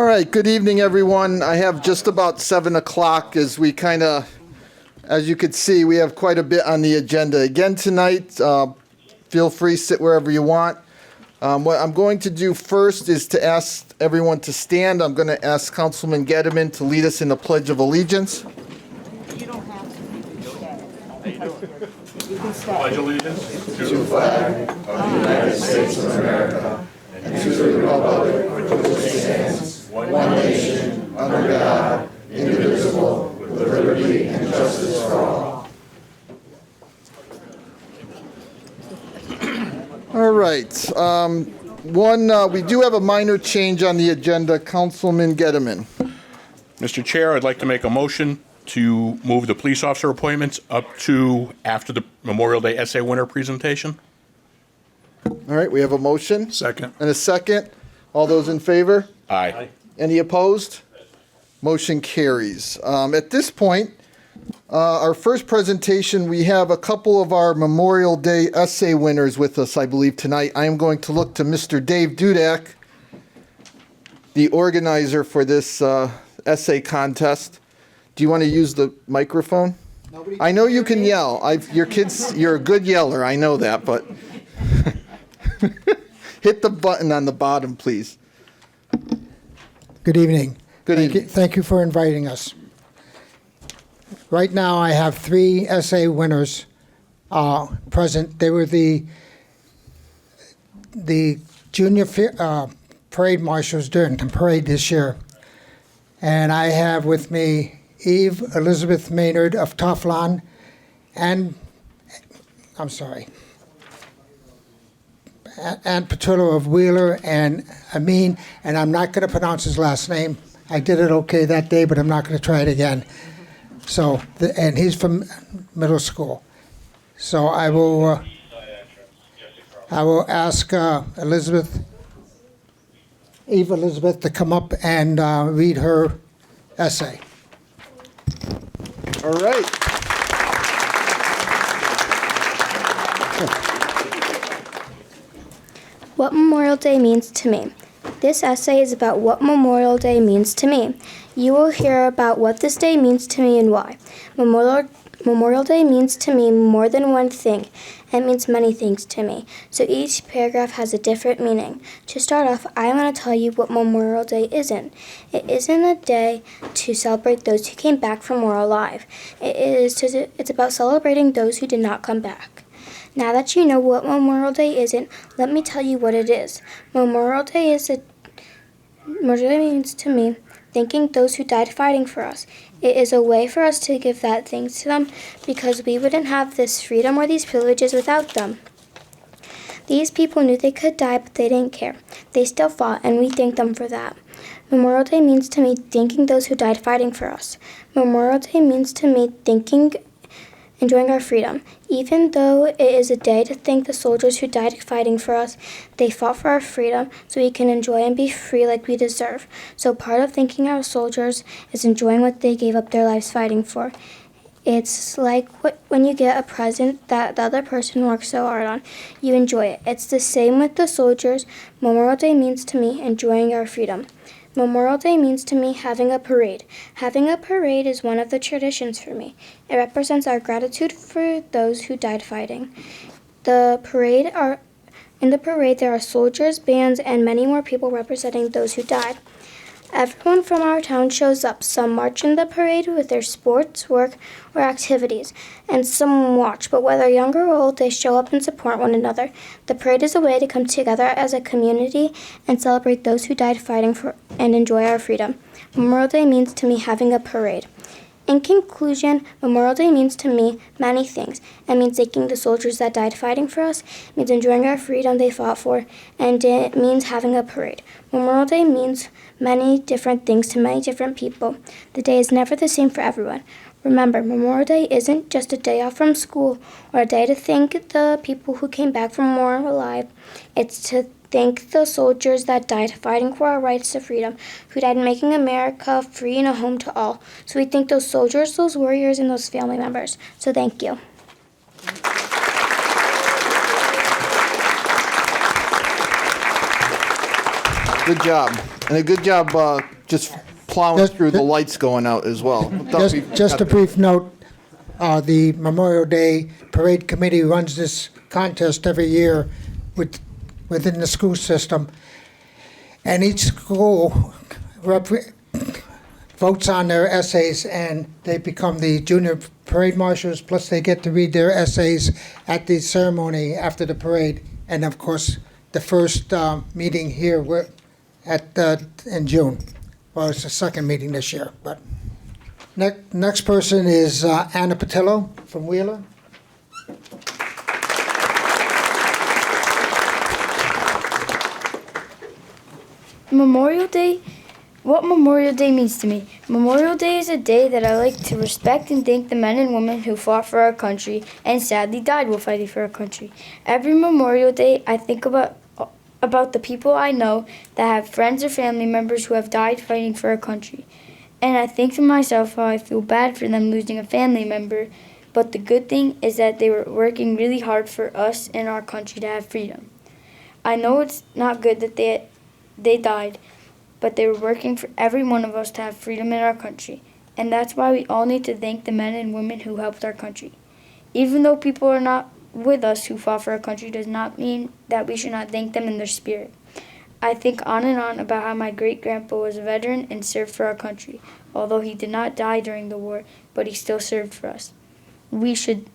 right, good evening, everyone. I have just about 7 o'clock as we as you could see, we have quite a bit on the agenda. Again tonight, feel free, sit wherever you want. What I'm going to do first is to ask everyone to stand. I'm going to ask Councilman Gettleman to lead us in the Pledge of Allegiance. You don't have to. You can stay. Pledge allegiance to the flag of the United States of America and to the republic for which it stands, one nation, under God, indivisible, with liberty and justice for all. All right. We do have a minor change on the agenda. Councilman Gettleman. Mr. Chair, I'd like to make a motion to move the police officer appointments up to after the Memorial Day essay winner presentation. All right, we have a motion. Second. And a second. All those in favor? Aye. Any opposed? Motion carries. At this point, our first presentation, we have a couple of our Memorial Day essay winners with us, I believe, tonight. I am going to look to Mr. Dave Dudak, the organizer for this essay contest. Do you want to use the microphone? I know you can yell. You're a good yeller. I know that, but hit the button on the bottom, please. Good evening. Good evening. Thank you for inviting us. Right now, I have 3 essay winners present. They were the junior parade marshals during the parade this year. And I have with me Eve Elizabeth Maynard of Toflon and, Ann Patillo of Wheeler and Amin, and I'm not going to pronounce his last name. I did it okay that day, but I'm not going to try it again. So, and he's from middle school. So I will ask Eve Elizabeth to come up and read her essay. All right. What Memorial Day means to me. This essay is about what Memorial Day means to me. You will hear about what this day means to me and why. Memorial Day means to me more than one thing. It means many things to me. So each paragraph has a different meaning. To start off, I want to tell you what Memorial Day isn't. It isn't a day to celebrate those who came back from war alive. It's about celebrating those who did not come back. Now that you know what Memorial Day isn't, let me tell you what it is. Memorial Day means to me thanking those who died fighting for us. It is a way for us to give that thanks to them because we wouldn't have this freedom or these privileges without them. These people knew they could die, but they didn't care. They still fought, and we thank them for that. Memorial Day means to me thanking those who died fighting for us. Memorial Day means to me enjoying our freedom. Even though it is a day to thank the soldiers who died fighting for us, they fought for our freedom so we can enjoy and be free like we deserve. So part of thanking our soldiers is enjoying what they gave up their lives fighting for. It's like when you get a present that the other person worked so hard on. You enjoy it. It's the same with the soldiers. Memorial Day means to me enjoying our freedom. Memorial Day means to me having a parade. Having a parade is one of the traditions for me. It represents our gratitude for those who died fighting. In the parade there are soldiers, bands, and many more people representing those who died. Everyone from our town shows up. Some march in the parade with their sports, work, or activities, and some watch, but whether young or old, they show up and support one another. The parade is a way to come together as a community and celebrate those who died fighting for and enjoy our freedom. Memorial Day means to me having a parade. In conclusion, Memorial Day means to me many things. It means thanking the soldiers that died fighting for us, it means enjoying our freedom they fought for, and it means having a parade. Memorial Day means many different things to many different people. The day is never the same for everyone. Remember, Memorial Day isn't just a day off from school or a day to thank the people who came back from war alive. It's to thank the soldiers that died fighting for our rights to freedom, who died making America free and a home to all. So we thank those soldiers, those warriors, and those family members. So thank you. Good job. And a good job just plowing Just- through the lights going out as well. Just a brief note, the Memorial Day Parade Committee runs this contest every year within the school system. And each school votes on their essays, and they become the junior parade marshals, plus they get to read their essays at the ceremony after the parade. And of course, the first meeting here in June. Well, it's the second meeting this year. But next person is Anna Patillo from Wheeler. Memorial Day? What Memorial Day means to me? Memorial Day is a day that I like to respect and thank the men and women who fought for our country and sadly died while fighting for our country. Every Memorial Day, I think about the people I know that have friends or family members who have died fighting for our country. And I think to myself how I feel bad for them losing a family member, but the good thing is that they were working really hard for us and our country to have freedom. I know it's not good that they died, but they were working for every one of us to have freedom in our country. And that's why we all need to thank the men and women who helped our country. Even though people are not with us who fought for our country does not mean that we should not thank them in their spirit. I think on and on about how my great-grandpa was a veteran and served for our country, although he did not die during the war, but he still served for us. We should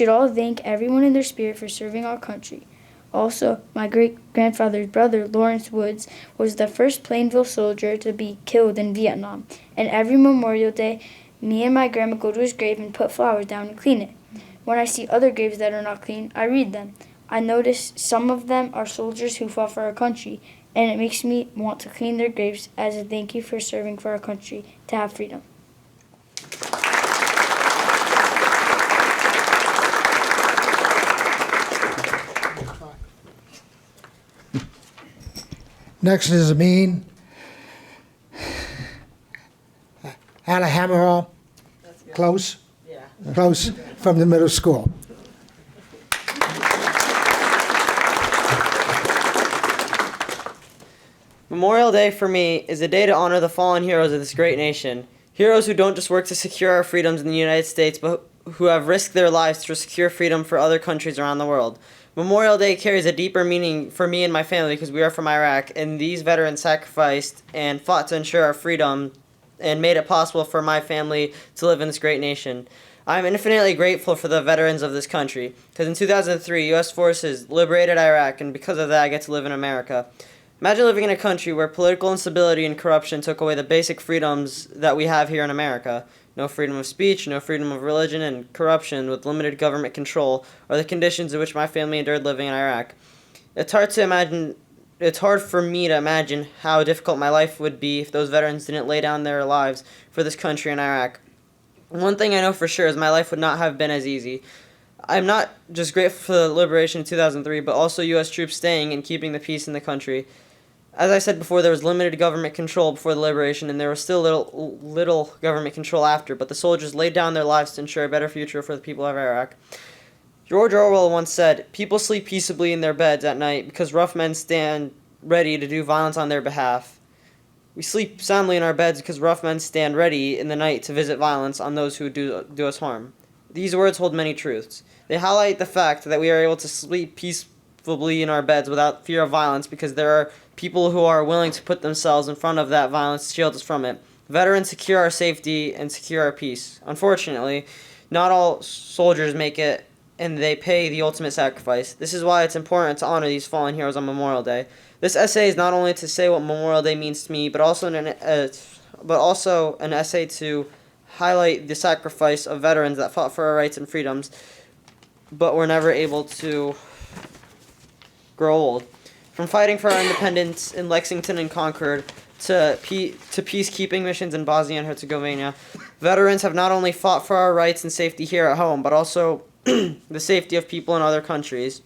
all thank everyone in their spirit for serving our country. Also, my great-grandfather's brother, Lawrence Woods, was the first Plainville soldier to be killed in Vietnam. And every Memorial Day, me and my grandma go to his grave and put flowers down and clean it. When I see other graves that are not clean, I read them. I notice some of them are soldiers who fought for our country, and it makes me want to clean their graves as a thank you for serving for our country to have freedom. Next is Amin. Anna Hammerall. Close? Yeah. Close, from the middle school. Memorial Day for me is a day to honor the fallen heroes of this great nation. Heroes who don't just work to secure our freedoms in the United States, but who have risked their lives to secure freedom for other countries around the world. Memorial Day carries a deeper meaning for me and my family because we are from Iraq, and these veterans sacrificed and fought to ensure our freedom and made it possible for my family to live in this great nation. I'm infinitely grateful for the veterans of this country, because in 2003, U.S. forces liberated Iraq, and because of that, I get to live in America. Imagine living in a country where political instability and corruption took away the basic freedoms that we have here in America. No freedom of speech, no freedom of religion, and corruption with limited government control are the conditions in which my family endured living in Iraq. It's hard for me to imagine how difficult my life would be if those veterans didn't lay down their lives for this country in Iraq. One thing I know for sure is my life would not have been as easy. I'm not just grateful for the liberation in 2003, but also U.S. troops staying and keeping the peace in the country. As I said before, there was limited government control before the liberation, and there was still little government control after, but the soldiers laid down their lives to ensure a better future for the people of Iraq. George Orwell once said, "People sleep peaceably in their beds at night because rough men stand ready to do violence on their behalf. We sleep soundly in our beds because rough men stand ready in the night to visit violence on those who do us harm." These words hold many truths. They highlight the fact that we are able to sleep peacefully in our beds without fear of violence because there are people who are willing to put themselves in front of that violence to shield us from it. Veterans secure our safety and secure our peace. Unfortunately, not all soldiers make it, and they pay the ultimate sacrifice. This is why it's important to honor these fallen heroes on Memorial Day. This essay is not only to say what Memorial Day means to me, but also an essay to highlight the sacrifice of veterans that fought for our rights and freedoms, but were never able to grow old. From fighting for our independence in Lexington and Concord to peacekeeping missions in Bosnia and Herzegovina, veterans have not only fought for our rights and safety here at home, but also the safety of people in other countries.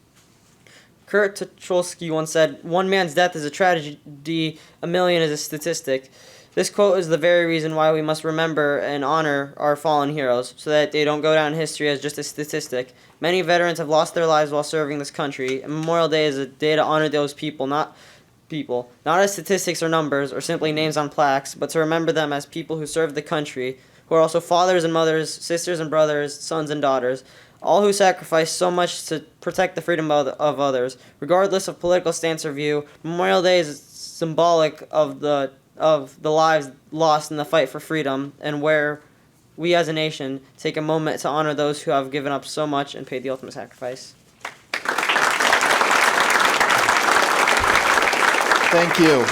Kurt Tucholsky once said, "One man's death is a tragedy, a million is a statistic." This quote is the very reason why we must remember and honor our fallen heroes, so that they don't go down in history as just a statistic. Many veterans have lost their lives while serving this country, and Memorial Day is a day to honor those people, not people, not as statistics or numbers or simply names on plaques, but to remember them as people who served the country, who are also fathers and mothers, sisters and brothers, sons and daughters, all who sacrificed so much to protect the freedom of others, regardless of political stance or view. Memorial Day is symbolic of the lives lost in the fight for freedom, and where we as a nation take a moment to honor those who have given up so much and paid the ultimate sacrifice. Thank you.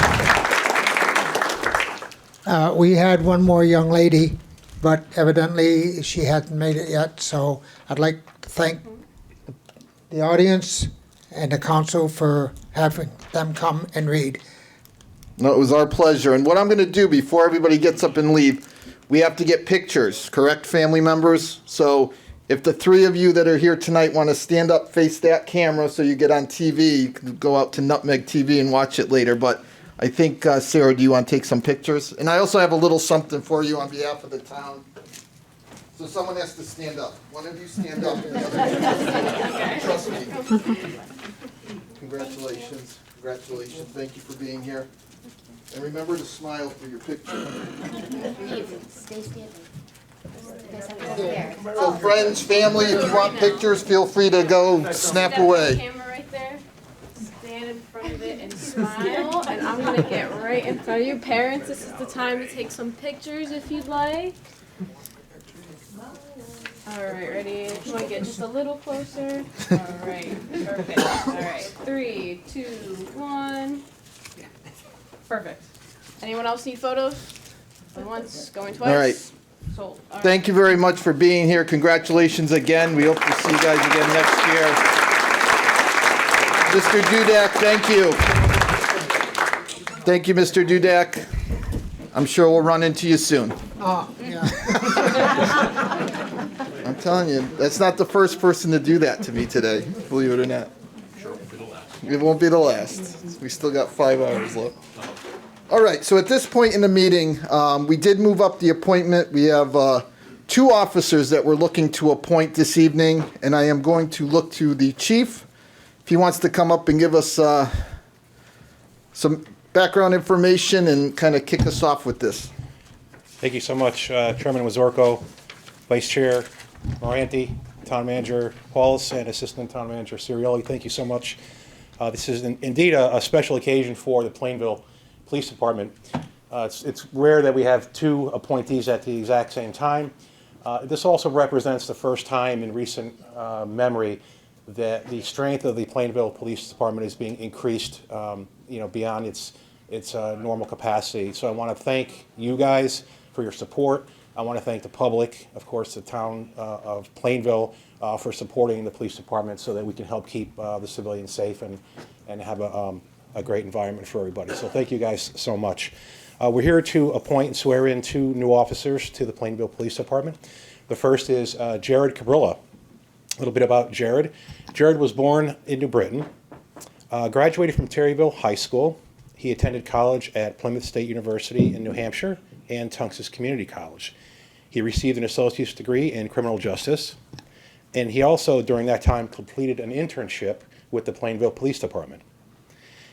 We had one more young lady, but evidently she hadn't made it yet, so I'd like to thank the audience and the council for having them come and read. No, it was our pleasure. And what I'm going to do before everybody gets up and leave, we have to get pictures, correct, family members? So if the three of you that are here tonight want to stand up, face that camera so you get on TV, you can go out to Nutmeg TV and watch it later. But I think, Sarah, do you want to take some pictures? And I also have a little something for you on behalf of the town. So someone has to stand up. One of you stand up. And the other trust me. Congratulations. Congratulations. Thank you for being here. And remember to smile for your picture. So friends, family, if you want pictures, feel free to go snap away. Camera right there. Stand in front of it and smile. And I'm gonna get right in front of you. Parents, this is the time to take some pictures if you'd like. Alright, ready? Come on, get just a little closer. Alright, perfect. Alright, 3, 2, 1. Perfect. Anyone else need photos? Going once, going twice. All right. Sold. All right. Thank you very much for being here. Congratulations again. We hope to see you guys again next year. Mr. Dudak, thank you. Thank you, Mr. Dudak. I'm sure we'll run into you soon. Oh, yeah. I'm telling you, that's not the first person to do that to me today, believe it or not. It won't be the last. We still got 5 hours left. All right, so at this point in the meeting, we did move up the appointment. We have 2 officers that we're looking to appoint this evening, and I am going to look to the chief if he wants to come up and give us some background information and kind of kick us off with this. Thank you so much, Chairman Wazorko, Vice Chair Moranti, Town Manager Wallace, and Assistant Town Manager Sirioli. Thank you so much. This is indeed a special occasion for the Plainville Police Department. It's rare that we have 2 appointees at the exact same time. This also represents the first time in recent memory that the strength of the Plainville Police Department is being increased, beyond its normal capacity. So I want to thank you guys for your support. I want to thank the public, of course, the town of Plainville, for supporting the police department so that we can help keep the civilians safe and have a great environment for everybody. So thank you guys so much. We're here to appoint and swear in 2 new officers to the Plainville Police Department. The first is Jared Cabrilla. A little bit about Jared. Jared was born in New Britain, graduated from Terryville High School. He attended college at Plymouth State University in New Hampshire and Tunxus Community College. He received an associate's degree in criminal justice, and he also, during that time, completed an internship with the Plainville Police Department.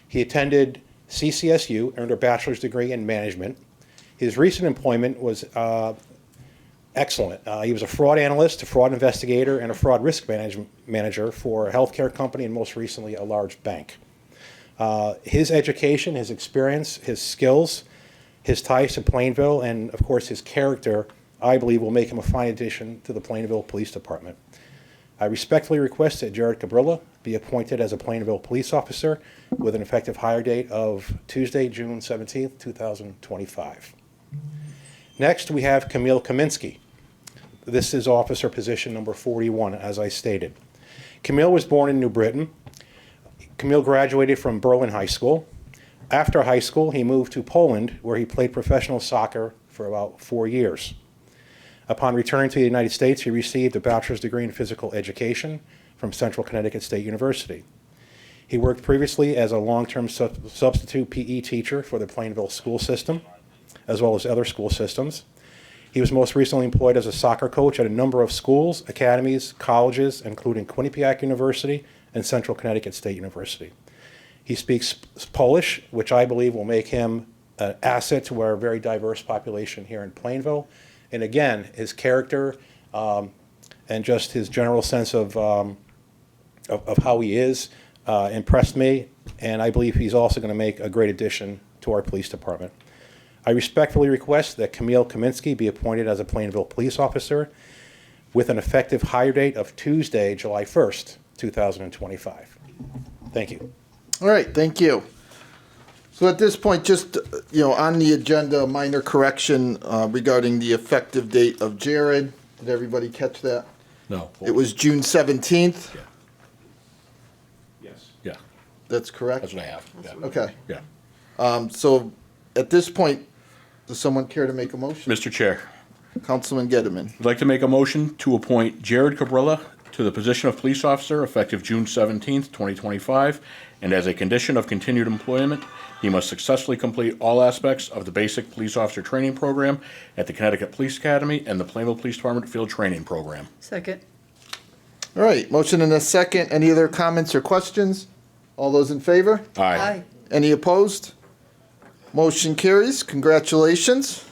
He attended CCSU, earned a bachelor's degree in management. His recent employment was excellent. He was a fraud analyst, a fraud investigator, and a fraud risk manager for a healthcare company, and most recently a large bank. His education, his experience, his skills, his ties to Plainville, and of course his character, I believe, will make him a fine addition to the Plainville Police Department. I respectfully request that Jared Cabrilla be appointed as a Plainville police officer with an effective hire date of Tuesday, June 17th, 2025. Next, we have Camille Kaminsky. This is officer position number 41, as I stated. Camille was born in New Britain. Camille graduated from Berlin High School. After high school, he moved to Poland, where he played professional soccer for about 4 years. Upon returning to the United States, he received a bachelor's degree in physical education from Central Connecticut State University. He worked previously as a long-term substitute PE teacher for the Plainville school system, as well as other school systems. He was most recently employed as a soccer coach at a number of schools, academies, colleges, including Quinnipiac University and Central Connecticut State University. He speaks Polish, which I believe will make him an asset to our very diverse population here in Plainville. And again, his character and just his general sense of how he is impressed me, and I believe he's also going to make a great addition to our police department. I respectfully request that Camille Kaminsky be appointed as a Plainville police officer with an effective hire date of Tuesday, July 1st, 2025. Thank you. All right, thank you. So at this point, just, on the agenda, a minor correction regarding the effective date of Jared. Did everybody catch that? No. It was June 17th. Yeah. Yes. Yeah, That's correct? that's what I have. Yeah. Okay. Yeah. So at this point, does someone care to make a motion? Mr. Chair, Councilman Gettleman. I'd like to make a motion to appoint Jared Cabrilla to the position of police officer effective June 17th, 2025, and as a condition of continued employment, he must successfully complete all aspects of the basic police officer training program at the Connecticut Police Academy and the Plainville Police Department Field Training Program. Second. All right, motion and a second. Any other comments or questions? All those in favor? Aye. Any opposed? Motion carries. Congratulations.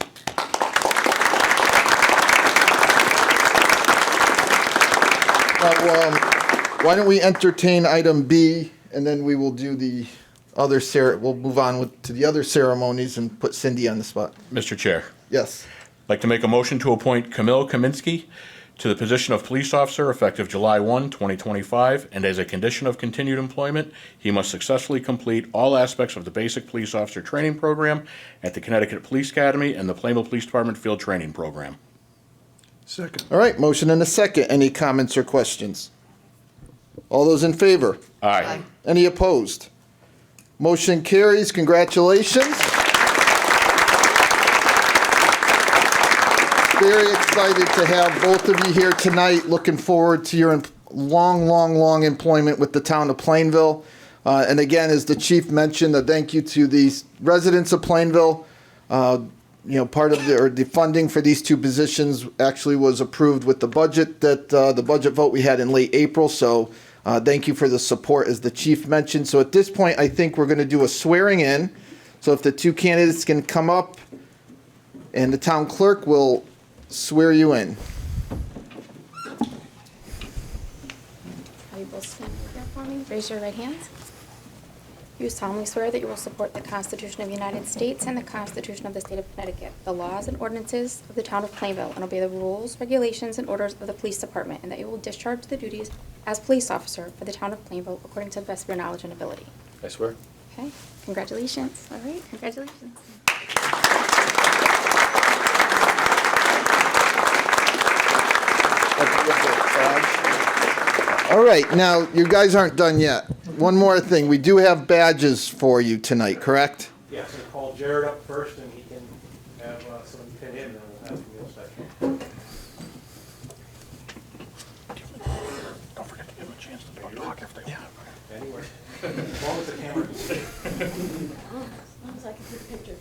Why don't we entertain item B, and then we will do the other we'll move on to the other ceremonies and put Cindy on the spot. Mr. Chair, Yes. I'd like to make a motion to appoint Camille Kaminsky to the position of police officer effective July 1, 2025, and as a condition of continued employment, he must successfully complete all aspects of the basic police officer training program at the Connecticut Police Academy and the Plainville Police Department Field Training Program. Second. All right, motion and a second. Any comments or questions? All those in favor? Aye. Any opposed? Motion carries. Congratulations. Very excited to have both of you here tonight. Looking forward to your long employment with the town of Plainville. And again, as the chief mentioned, a thank you to the residents of Plainville. Part of the funding for these two positions actually was approved with the budget the budget vote we had in late April. So thank you for the support, as the chief mentioned. So at this point, I think we're going to do a swearing in. So if the two candidates can come up, and the town clerk will swear you in. Are you both stand there for me? Raise your right hands. You solemnly swear that you will support the Constitution of the United States and the Constitution of the State of Connecticut, the laws and ordinances of the town of Plainville, and obey the rules, regulations, and orders of the police department, and that you will discharge the duties as police officer for the town of Plainville according to the best of your knowledge and ability. I swear. Okay, congratulations. All right, congratulations. All right, now, you guys aren't done yet. One more thing. We do have badges for you tonight, correct? Yes, so call Jared up first, and he can have someone pin him, and then we'll have Camille second. Don't forget to give him a chance to talk after. Yeah. Anyway, as long as the camera can see. As long as I can see the picture.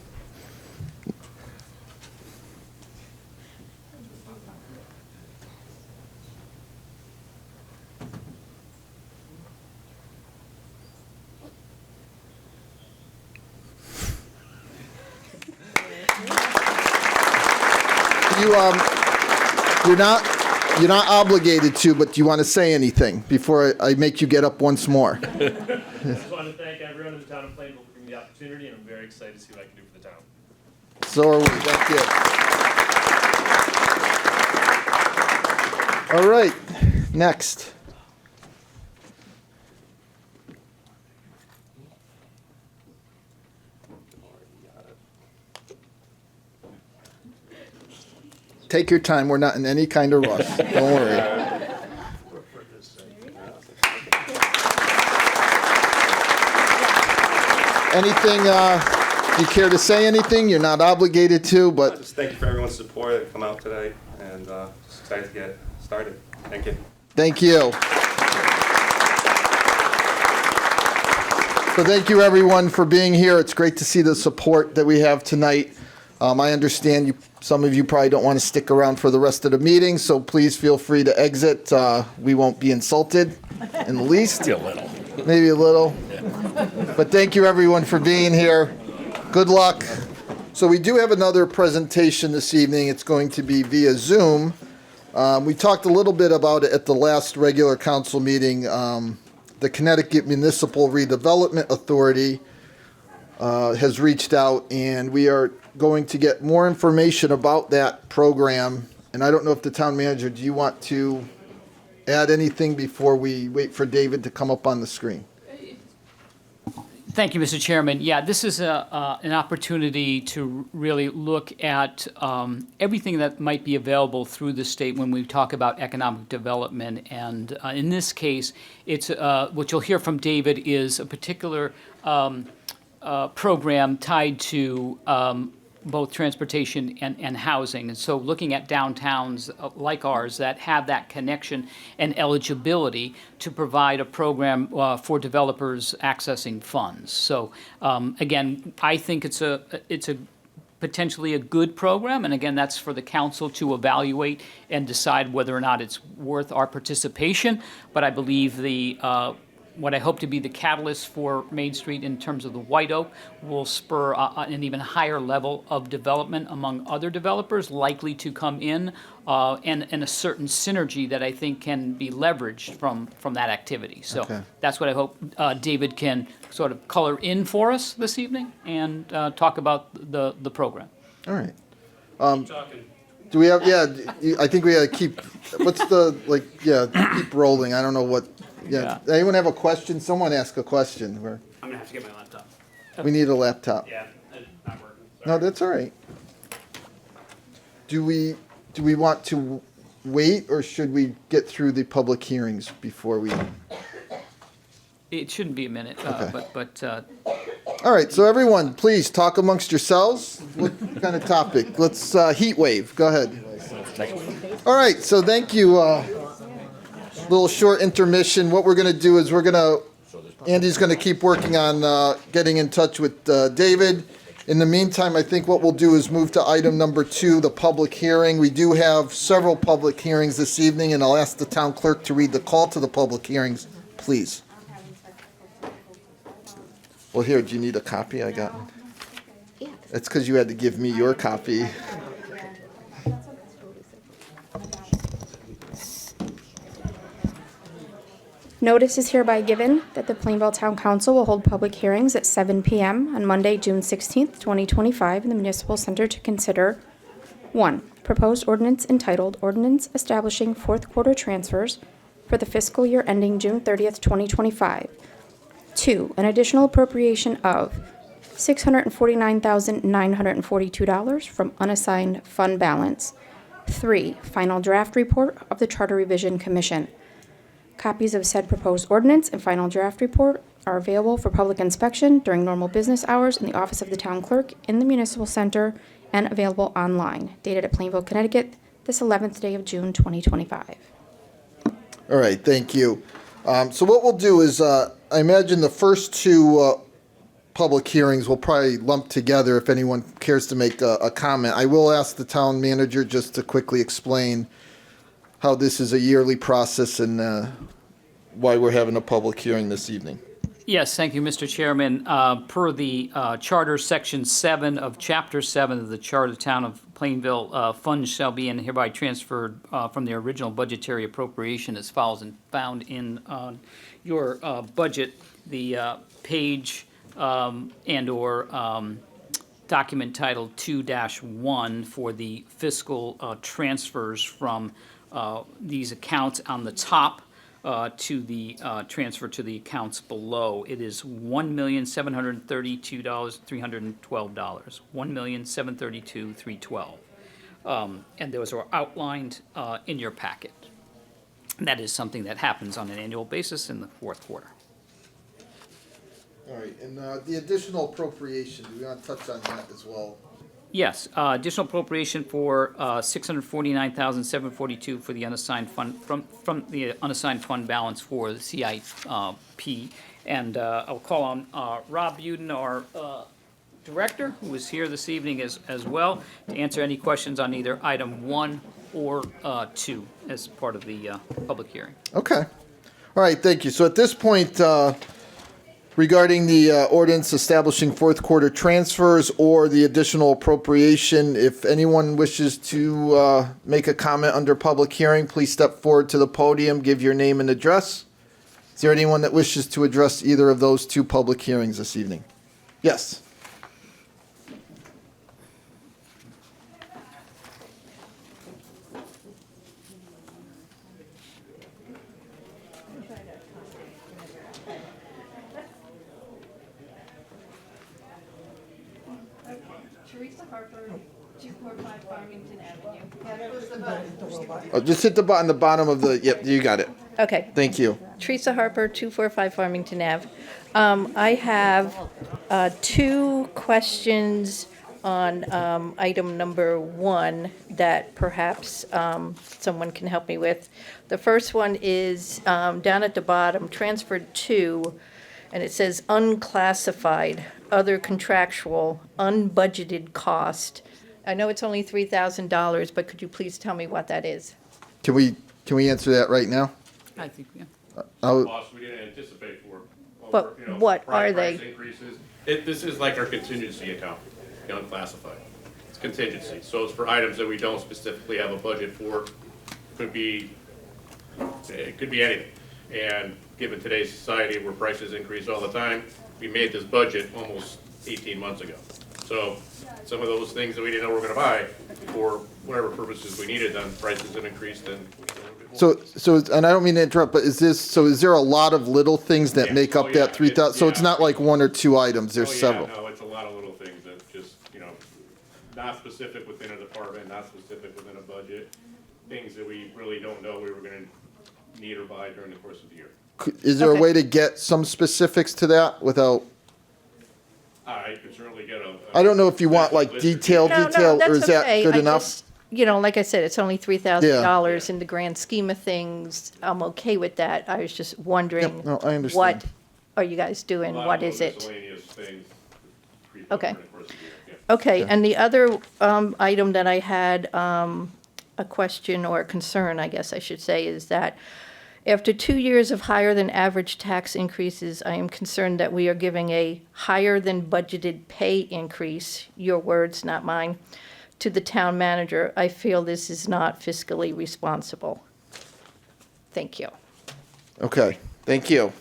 You're not obligated to, but do you want to say anything before I make you get up once more? I just want to thank everyone in the town of Plainville for giving me the opportunity, and I'm very excited to see what I can do for the town. So are we. Thank you. All right, next. Take your time. We're not in any kind of rush. Don't worry. Anything, you care to say anything? You're not obligated to, but Just thank you for everyone's support that come out today, and just excited to get started. Thank you. thank you. So thank you, everyone, for being here. It's great to see the support that we have tonight. I understand some of you probably don't want to stick around for the rest of the meeting, so please feel free to exit. We won't be insulted in the least. A little. Maybe a little. But thank you, everyone, for being here. Good luck. So we do have another presentation this evening. It's going to be via Zoom. We talked a little bit about it at the last regular council meeting. The Connecticut Municipal Redevelopment Authority has reached out, and we are going to get more information about that program. And I don't know if the town manager, do you want to add anything before we wait for David to come up on the screen? Thank you, Mr. Chairman. Yeah, this is an opportunity to really look at everything that might be available through the state when we talk about economic development. And in this case, it's what you'll hear from David is a particular program tied to both transportation and housing. And so looking at downtowns like ours that have that connection and eligibility to provide a program for developers accessing funds. So again, I think it's a potentially a good program, and again, that's for the council to evaluate and decide whether or not it's worth our participation. But I believe what I hope to be the catalyst for Main Street in terms of the White Oak will spur an even higher level of development among other developers likely to come in, and a certain synergy that I think can be leveraged from that activity. So that's what I hope David can sort of color in for us this evening and talk about the program. All right. Do we have, I think we gotta keep, what's the, keep rolling. I don't know what. Yeah. Anyone have a question? Someone ask a question. I'm gonna have to get my laptop. We need a laptop. Yeah, it's not working. No, that's all right. Do we want to wait, or should we get through the public hearings before we? It shouldn't be a minute, but. All right, so everyone, please talk amongst yourselves. What kind of topic? Let's heat wave. Go ahead. All right, so thank you. Little short intermission. What we're going to do is Andy's going to keep working on getting in touch with David. In the meantime, I think what we'll do is move to item number 2, the public hearing. We do have several public hearings this evening, and I'll ask the town clerk to read the call to the public hearings, please. Well, here, do you need a copy? I got one. It's because you had to give me your copy. Notice is hereby given that the Plainville Town Council will hold public hearings at 7 p.m. on Monday, June 16th, 2025 in the Municipal Center to consider 1. Proposed ordinance entitled Ordinance Establishing Fourth Quarter Transfers for the fiscal year ending June 30th, 2025. 2. An additional appropriation of $649,942 from unassigned fund balance. 3. Final draft report of the Charter Revision Commission. Copies of said proposed ordinance and final draft report are available for public inspection during normal business hours in the office of the town clerk in the Municipal Center and available online, dated at Plainville, Connecticut, this 11th day of June, 2025. All right, thank you. So what we'll do is, I imagine the first 2 public hearings will probably lump together if anyone cares to make a comment. I will ask the town manager just to quickly explain how this is a yearly process and why we're having a public hearing this evening. Yes, thank you, Mr. Chairman. Per the Charter, Section 7 of Chapter 7 of the Charter of the Town of Plainville, funds shall be and hereby transferred from their original budgetary appropriation as follows, and found in your budget, the page and/or document titled 2-1 for the fiscal transfers from these accounts on the top to the transfer to the accounts below. It is $1,732,312. $1,732,312. And those are outlined in your packet. That is something that happens on an annual basis in the fourth quarter. All right, and the additional appropriation, do we want to touch on that as well? Yes, additional appropriation for $649,742 for the unassigned fund, from the unassigned fund balance for the CIP. And I'll call on Rob Uden, our director, who is here this evening as well, to answer any questions on either item 1 or 2 as part of the public hearing. Okay. All All right, thank you. So at this point, regarding the ordinance establishing fourth quarter transfers or the additional appropriation, if anyone wishes to make a comment under public hearing, please step forward to the podium, give your name and address. Is there anyone that wishes to address either of those two public hearings this evening? Yes. Teresa Harper, 245 Farmington Avenue. Oh, just hit the button, the bottom of the, yep, you got it. Okay. Thank you. Teresa Harper, 245 Farmington Ave. I have two questions on item number 1 that perhaps someone can help me with. The first one is down at the bottom, transferred 2, and it says unclassified, other contractual, unbudgeted cost. I know it's only $3,000, but could you please tell me what that is? Can we answer that right now? I think, yeah. Costs we didn't anticipate for. But what are they? Price increases. This is like our contingency account, the unclassified. It's contingency, so it's for items that we don't specifically have a budget for. It could be anything. And given today's society where prices increase all the time, we made this budget almost 18 months ago. So some of those things that we didn't know we were gonna buy for whatever purposes we needed, then prices have increased and. So, and I don't mean to interrupt, but is there a lot of little things that Yeah. make up Oh, that yeah. 3,000? So it's Yeah. not like one or two items, there's Oh, yeah, several. no, it's a lot of little things that just, not specific within a department, not specific within a budget. Things that we really don't know we were gonna need or buy during the course of the year. Is there a Okay. way to get some specifics to that without, I could certainly get a. I don't know if you want like detail, No, or is that's that okay. good I enough? just, like I said, it's only $3,000 in the grand scheme of things. I'm okay with that. I was just wondering. Yep, no, I understand. What are you guys doing? A lot What of is it? miscellaneous things creep up Okay. during the course of the year, yeah. Okay, and the other item that I had a question or a concern, I guess I should say, is that after 2 years of higher than average tax increases, I am concerned that we are giving a higher than budgeted pay increase, your words, not mine, to the town manager. I feel this is not fiscally responsible. Thank you. Okay, thank you.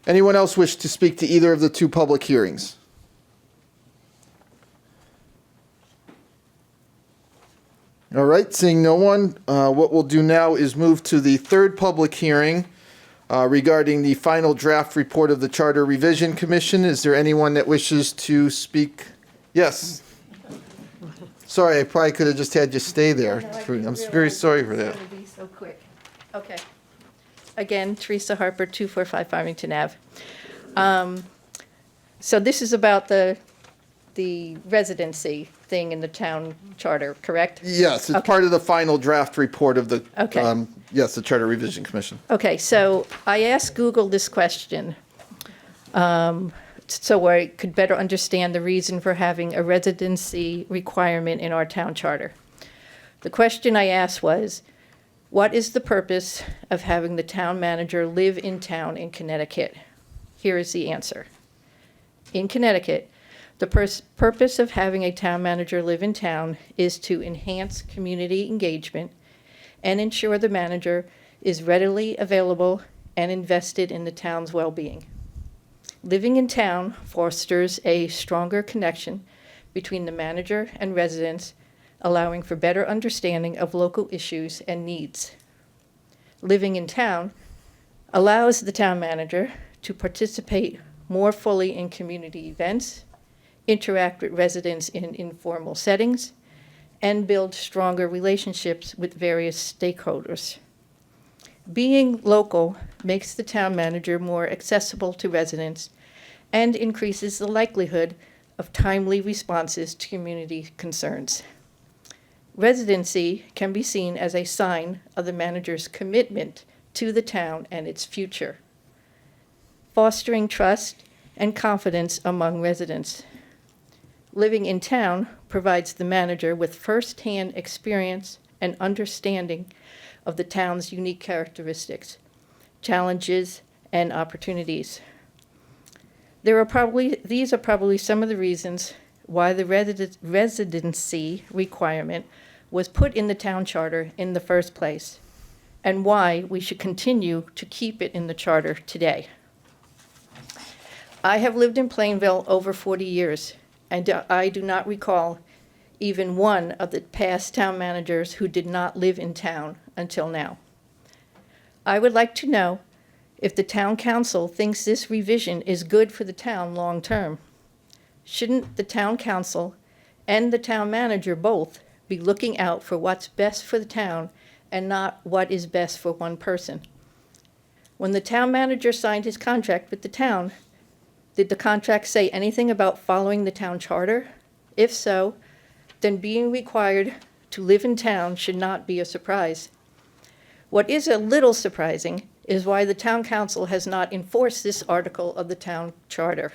Anyone else wish to speak to either of the two public hearings? All right, seeing no one, what we'll do now is move to the third public hearing regarding the final draft report of the Charter Revision Commission. Is there anyone that wishes to speak? Yes. Sorry, I probably could have just had you stay there. I'm very sorry for that. It's gonna be so quick. Okay. Again, Teresa Harper, 245 Farmington Ave. So this is about the residency thing in the town charter, correct? Yes, it's Okay. part of the final draft report of the, Okay. yes, the Charter Revision Commission. Okay, so I asked Google this question so I could better understand the reason for having a residency requirement in our town charter. The question I asked was, what is the purpose of having the town manager live in town in Connecticut? Here is the answer. In Connecticut, the purpose of having a town manager live in town is to enhance community engagement and ensure the manager is readily available and invested in the town's well-being. Living in town fosters a stronger connection between the manager and residents, allowing for better understanding of local issues and needs. Living in town allows the town manager to participate more fully in community events, interact with residents in informal settings, and build stronger relationships with various stakeholders. Being local makes the town manager more accessible to residents and increases the likelihood of timely responses to community concerns. Residency can be seen as a sign of the manager's commitment to the town and its future, fostering trust and confidence among residents. Living in town provides the manager with first-hand experience and understanding of the town's unique characteristics, challenges, and opportunities. These are probably some of the reasons why the residency requirement was put in the town charter in the first place, and why we should continue to keep it in the charter today. I have lived in Plainville over 40 years, and I do not recall even one of the past town managers who did not live in town until now. I would like to know if the town council thinks this revision is good for the town long-term. Shouldn't the town council and the town manager both be looking out for what's best for the town and not what is best for one person? When the town manager signed his contract with the town, did the contract say anything about following the town charter? If so, then being required to live in town should not be a surprise. What is a little surprising is why the town council has not enforced this article of the town charter.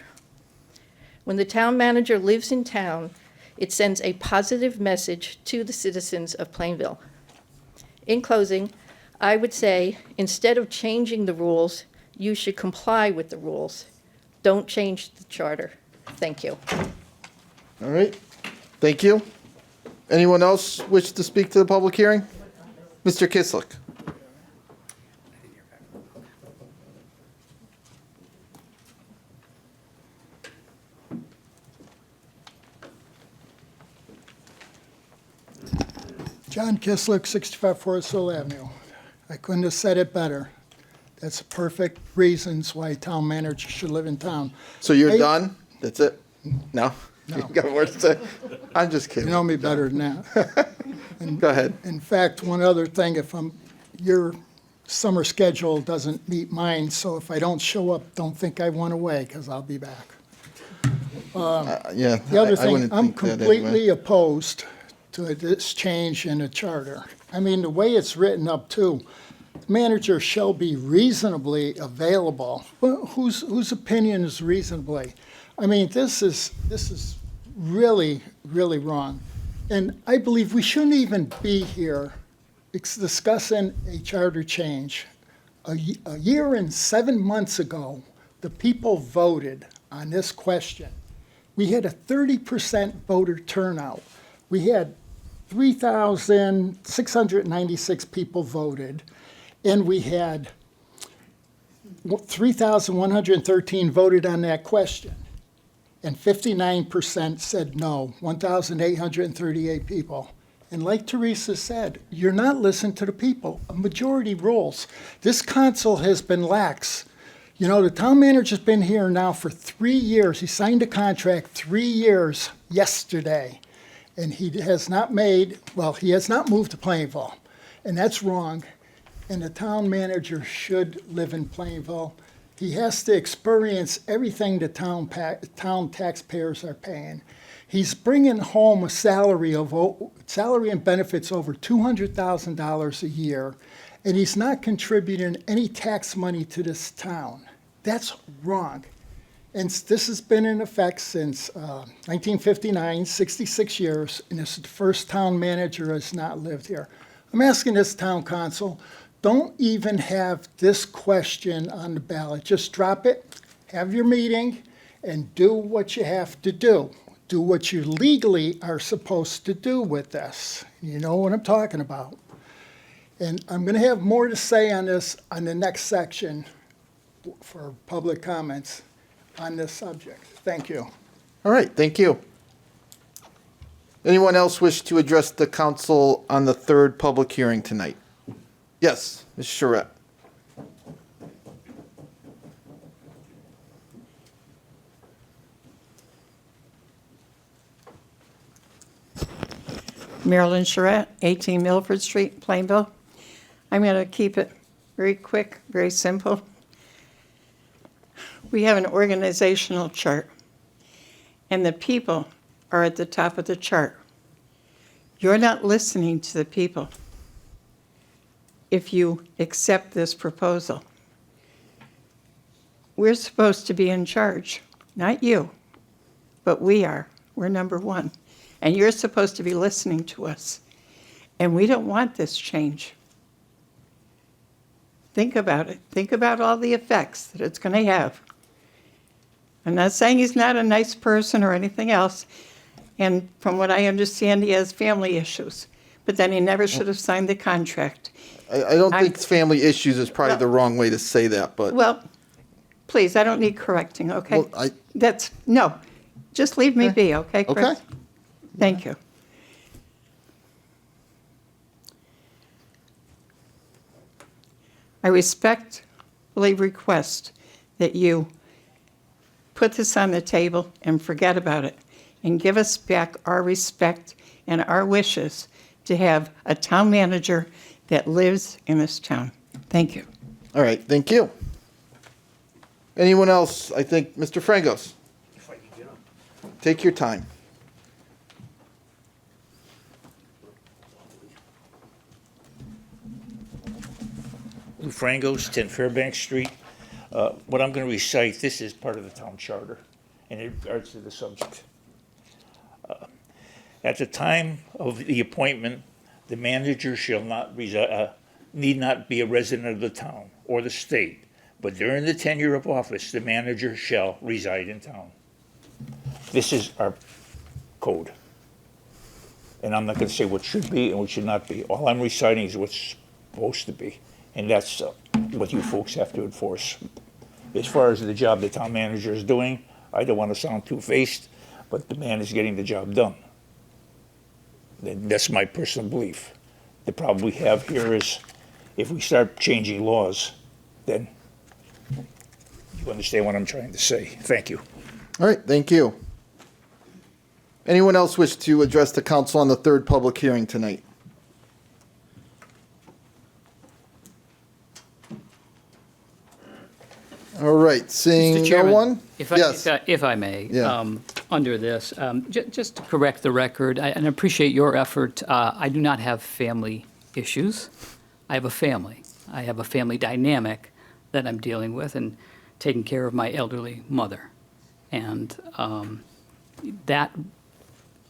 When the town manager lives in town, it sends a positive message to the citizens of Plainville. In closing, I would say, instead of changing the rules, you should comply with the rules. Don't change the charter. Thank you. All right, thank you. Anyone else wish to speak to the public hearing? Mr. Kislik. John Kislik, 65 Forest Hill Avenue. I couldn't have said it better. That's perfect reasons why town manager should live in town. So you're done? That's it? No? No. You got more to say? I'm just You kidding. know me better than that. Go ahead. In fact, one other thing, your summer schedule doesn't meet mine, so if I don't show up, don't think I went away, because I'll be back. Yeah. The other I thing, wouldn't I'm think that completely anyway. opposed to this change in the charter. I mean, the way it's written up too, the manager shall be reasonably available. Well, whose opinion is reasonably? I mean, this is really, really wrong. And I believe we shouldn't even be here discussing a charter change. A year and 7 months ago, the people voted on this question. We had a 30% voter turnout. We had 3,696 people voted, and we had 3,113 voted on that question, and 59% said no, 1,838 people. And like Teresa said, you're not listening to the people. A majority rules. This council has been lax. You know, the town manager's been here now for 3 years. He signed a contract 3 years yesterday. And he has not he has not moved to Plainville. And that's wrong. And the town manager should live in Plainville. He has to experience everything the town taxpayers are paying. He's bringing home a salary and benefits over $200,000 a year, and he's not contributing any tax money to this town. That's wrong. And this has been in effect since 1959, 66 years, and this is the first town manager has not lived here. I'm asking this town council, don't even have this question on the ballot. Just drop it, have your meeting, and do what you have to do. Do what you legally are supposed to do with this. You know what I'm talking about. And I'm going to have more to say on this on the next section for public comments on this subject. Thank you. All right, thank you. Anyone else wish to address the council on the third public hearing tonight? Yes, Ms. Charette. Marilyn Charette, 18 Milford Street, Plainville. I'm going to keep it very quick, very simple. We have an organizational chart, and the people are at the top of the chart. You're not listening to the people if you accept this proposal. We're supposed to be in charge, not you, but we are. We're number one. And you're supposed to be listening to us. And we don't want this change. think about it. Think about all the effects that it's going to have. I'm not saying he's not a nice person or anything else. And from what I understand, he has family issues. But then he never should have signed the contract. I don't think family issues is probably the wrong way to say that, but. Well, please, I don't need correcting, okay? Well, No, just leave me be, okay, Chris? Okay. Thank you. I respectfully request that you put this on the table and forget about it and give us back our respect and our wishes to have a town manager that lives in this town. Thank you. All right, thank you. Anyone else? I think Mr. Frangos. Take your time. Lou Frangos, 10 Fairbanks Street. What I'm going to recite, this is part of the town charter, and it regards to the subject. At the time of the appointment, the manager shall not need not be a resident of the town or the state, but during the tenure of office, the manager shall reside in town. This is our code. And I'm not going to say what should be and what should not be. All I'm reciting is what's supposed to be. And that's what you folks have to enforce. As far as the job the town manager is doing, I don't want to sound two-faced, but the man is getting the job done. And that's my personal belief. The problem we have here is if we start changing laws, then you understand what I'm trying to say. Thank you. All right, thank you. Anyone else wish to address the council on the third public hearing tonight? All right, seeing Mr. no Chairman, one? If I may, Yeah. under this, just to correct the record, and I appreciate your effort, I do not have family issues. I have a family. I have a family dynamic that I'm dealing with and taking care of my elderly mother. And that,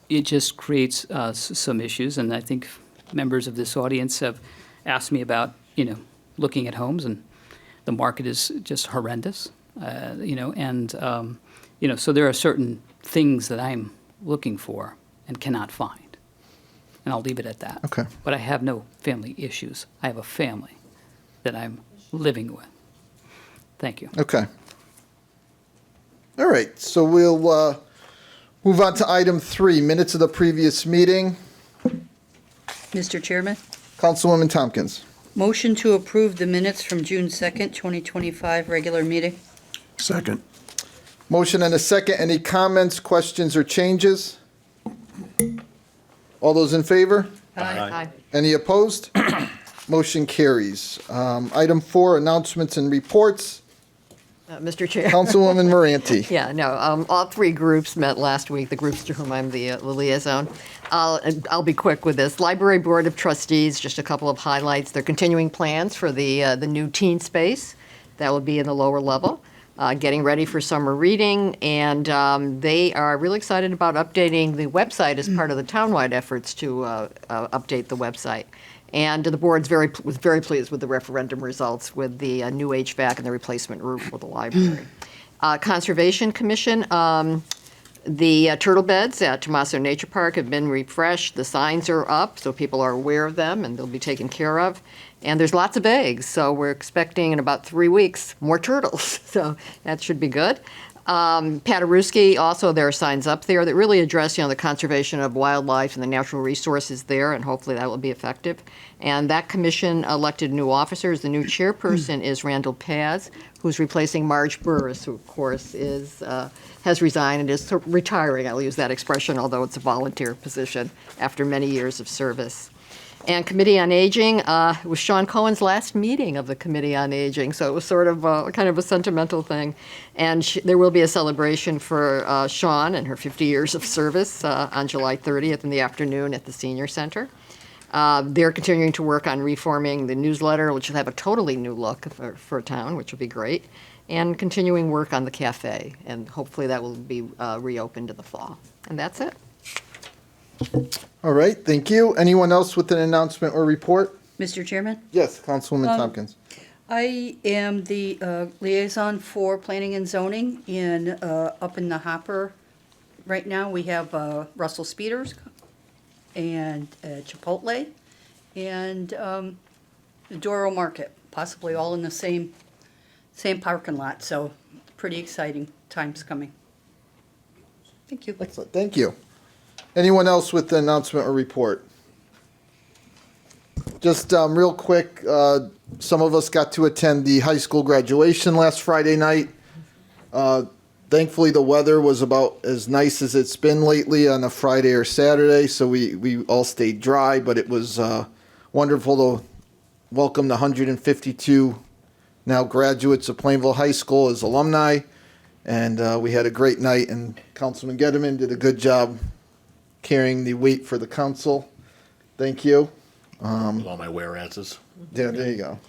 it just creates some issues, and I think members of this audience have asked me about, looking at homes, and the market is just horrendous, so there are certain things that I'm looking for and cannot find. And I'll leave it at that. Okay. But I have no family issues. I have a family that I'm living with. Thank you. Okay. All right, so we'll move on to item 3, minutes of the previous meeting. Mr. Chairman, Councilwoman Tompkins. motion to approve the minutes from June 2nd, 2025, regular meeting. Second. Motion and a second. Any comments, questions, or changes? All those in favor? Aye. Any opposed? Motion carries. Item 4, announcements and reports. Mr. Chair. Councilwoman Moranti. Yeah, no, all three groups met last week, the groups to whom I'm the liaison. I'll be quick with this. Library Board of Trustees, just a couple of highlights. They're continuing plans for the new teen space that will be in the lower level, getting ready for summer reading, and they are really excited about updating the website as part of the townwide efforts to update the website. And the board's was very pleased with the referendum results with the new HVAC and the replacement roof for the library. Conservation Commission, the turtle beds at Tomaso Nature Park have been refreshed. The signs are up, so people are aware of them, and they'll be taken care of. And there's lots of eggs, so we're expecting in about 3 weeks more turtles, so that should be good. Paderewski, also there are signs up there that really address, the conservation of wildlife and the natural resources there, and hopefully that will be effective. And that commission elected new officers. The new chairperson is Randall Paz, who's replacing Marge Burris, who of course has resigned and is retiring. I'll use that expression, although it's a volunteer position after many years of service. And Committee on Aging, it was Sean Cohen's last meeting of the Committee on Aging, so it was sort of kind of a sentimental thing. And there will be a celebration for Sean and her 50 years of service on July 30th in the afternoon at the Senior Center. They're continuing to work on reforming the newsletter, which will have a totally new look for town, which will be great, and continuing work on the cafe. And hopefully that will be reopened in the fall. And that's it. All right, thank you. Anyone else with an announcement or report? Mr. Chairman, Yes, Councilwoman Tompkins. I am the liaison for planning and zoning up in the Hopper. Right now, we have Russell Speeders and Chipotle and the Doro Market, possibly all in the same parking lot. So pretty exciting times coming. Thank you. Excellent, thank you. Anyone else with the announcement or report? Just real quick, some of us got to attend the high school graduation last Friday night. Thankfully, the weather was about as nice as it's been lately on a Friday or Saturday, so we all stayed dry, but it was wonderful to welcome the 152 now graduates of Plainville High School as alumni, and we had a great night, and Councilman Getterman did a good job carrying the weight for the council. Thank you. With all my whereases. Yeah, there you go.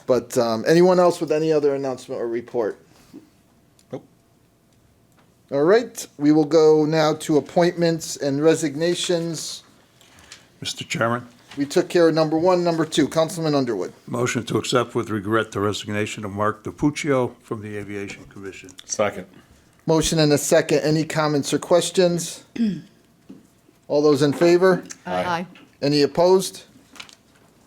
But anyone else with any other announcement or report? Nope. All right, we will go now to appointments and resignations. Mr. Chairman, We took care of number one. Number two, Councilman Underwood. motion to accept with regret the resignation of Mark DiPuccio from the Aviation Commission. Second. Motion and a second. Any comments or questions? All those in favor? Aye. Any opposed?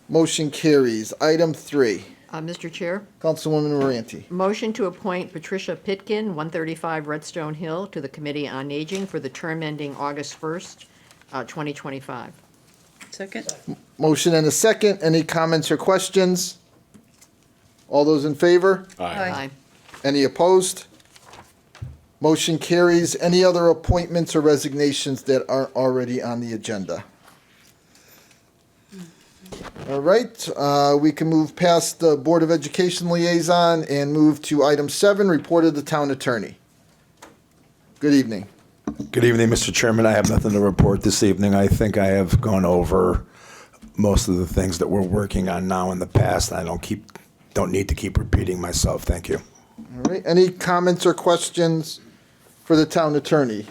Motion carries. Item 3. Mr. Chair, Councilwoman Moranti. motion to appoint Patricia Pitkin, 135 Redstone Hill, to the Committee on Aging for the term ending August 1st, 2025. Second. Motion and a second. Any comments or questions? All those in favor? Aye. Any opposed? Motion carries. Any other appointments or resignations that aren't already on the agenda? All right, we can move past the Board of Education liaison and move to item 7, report of the town attorney. Good evening. Good evening, Mr. Chairman. I have nothing to report this evening. I think I have gone over most of the things that we're working on now in the past. I don't need to keep repeating myself. Thank you. All right, any comments or questions for the town attorney?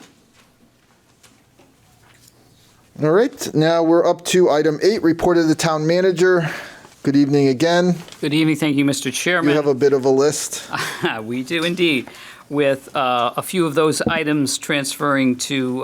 All right, now we're up to item 8, report of the town manager. Good evening again. Good evening. Thank you, Mr. Chairman. You have a bit of a list. We do indeed, with a few of those items transferring to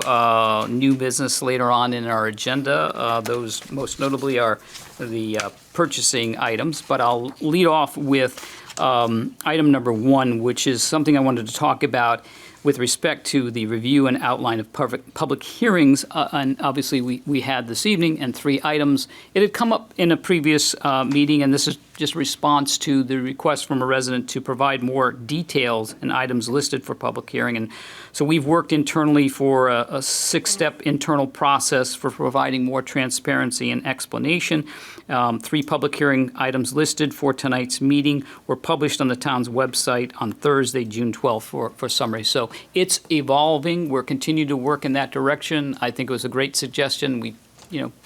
new business later on in our agenda. Those most notably are the purchasing items, but I'll lead off with item number 1, which is something I wanted to talk about with respect to the review and outline of public hearings. And obviously, we had this evening and 3 items. It had come up in a previous meeting, and this is just response to the request from a resident to provide more details and items listed for public hearing. And so we've worked internally for a 6-step internal process for providing more transparency and explanation. 3 public hearing items listed for tonight's meeting were published on the town's website on Thursday, June 12th for summary. So it's evolving. We're continuing to work in that direction. I think it was a great suggestion. We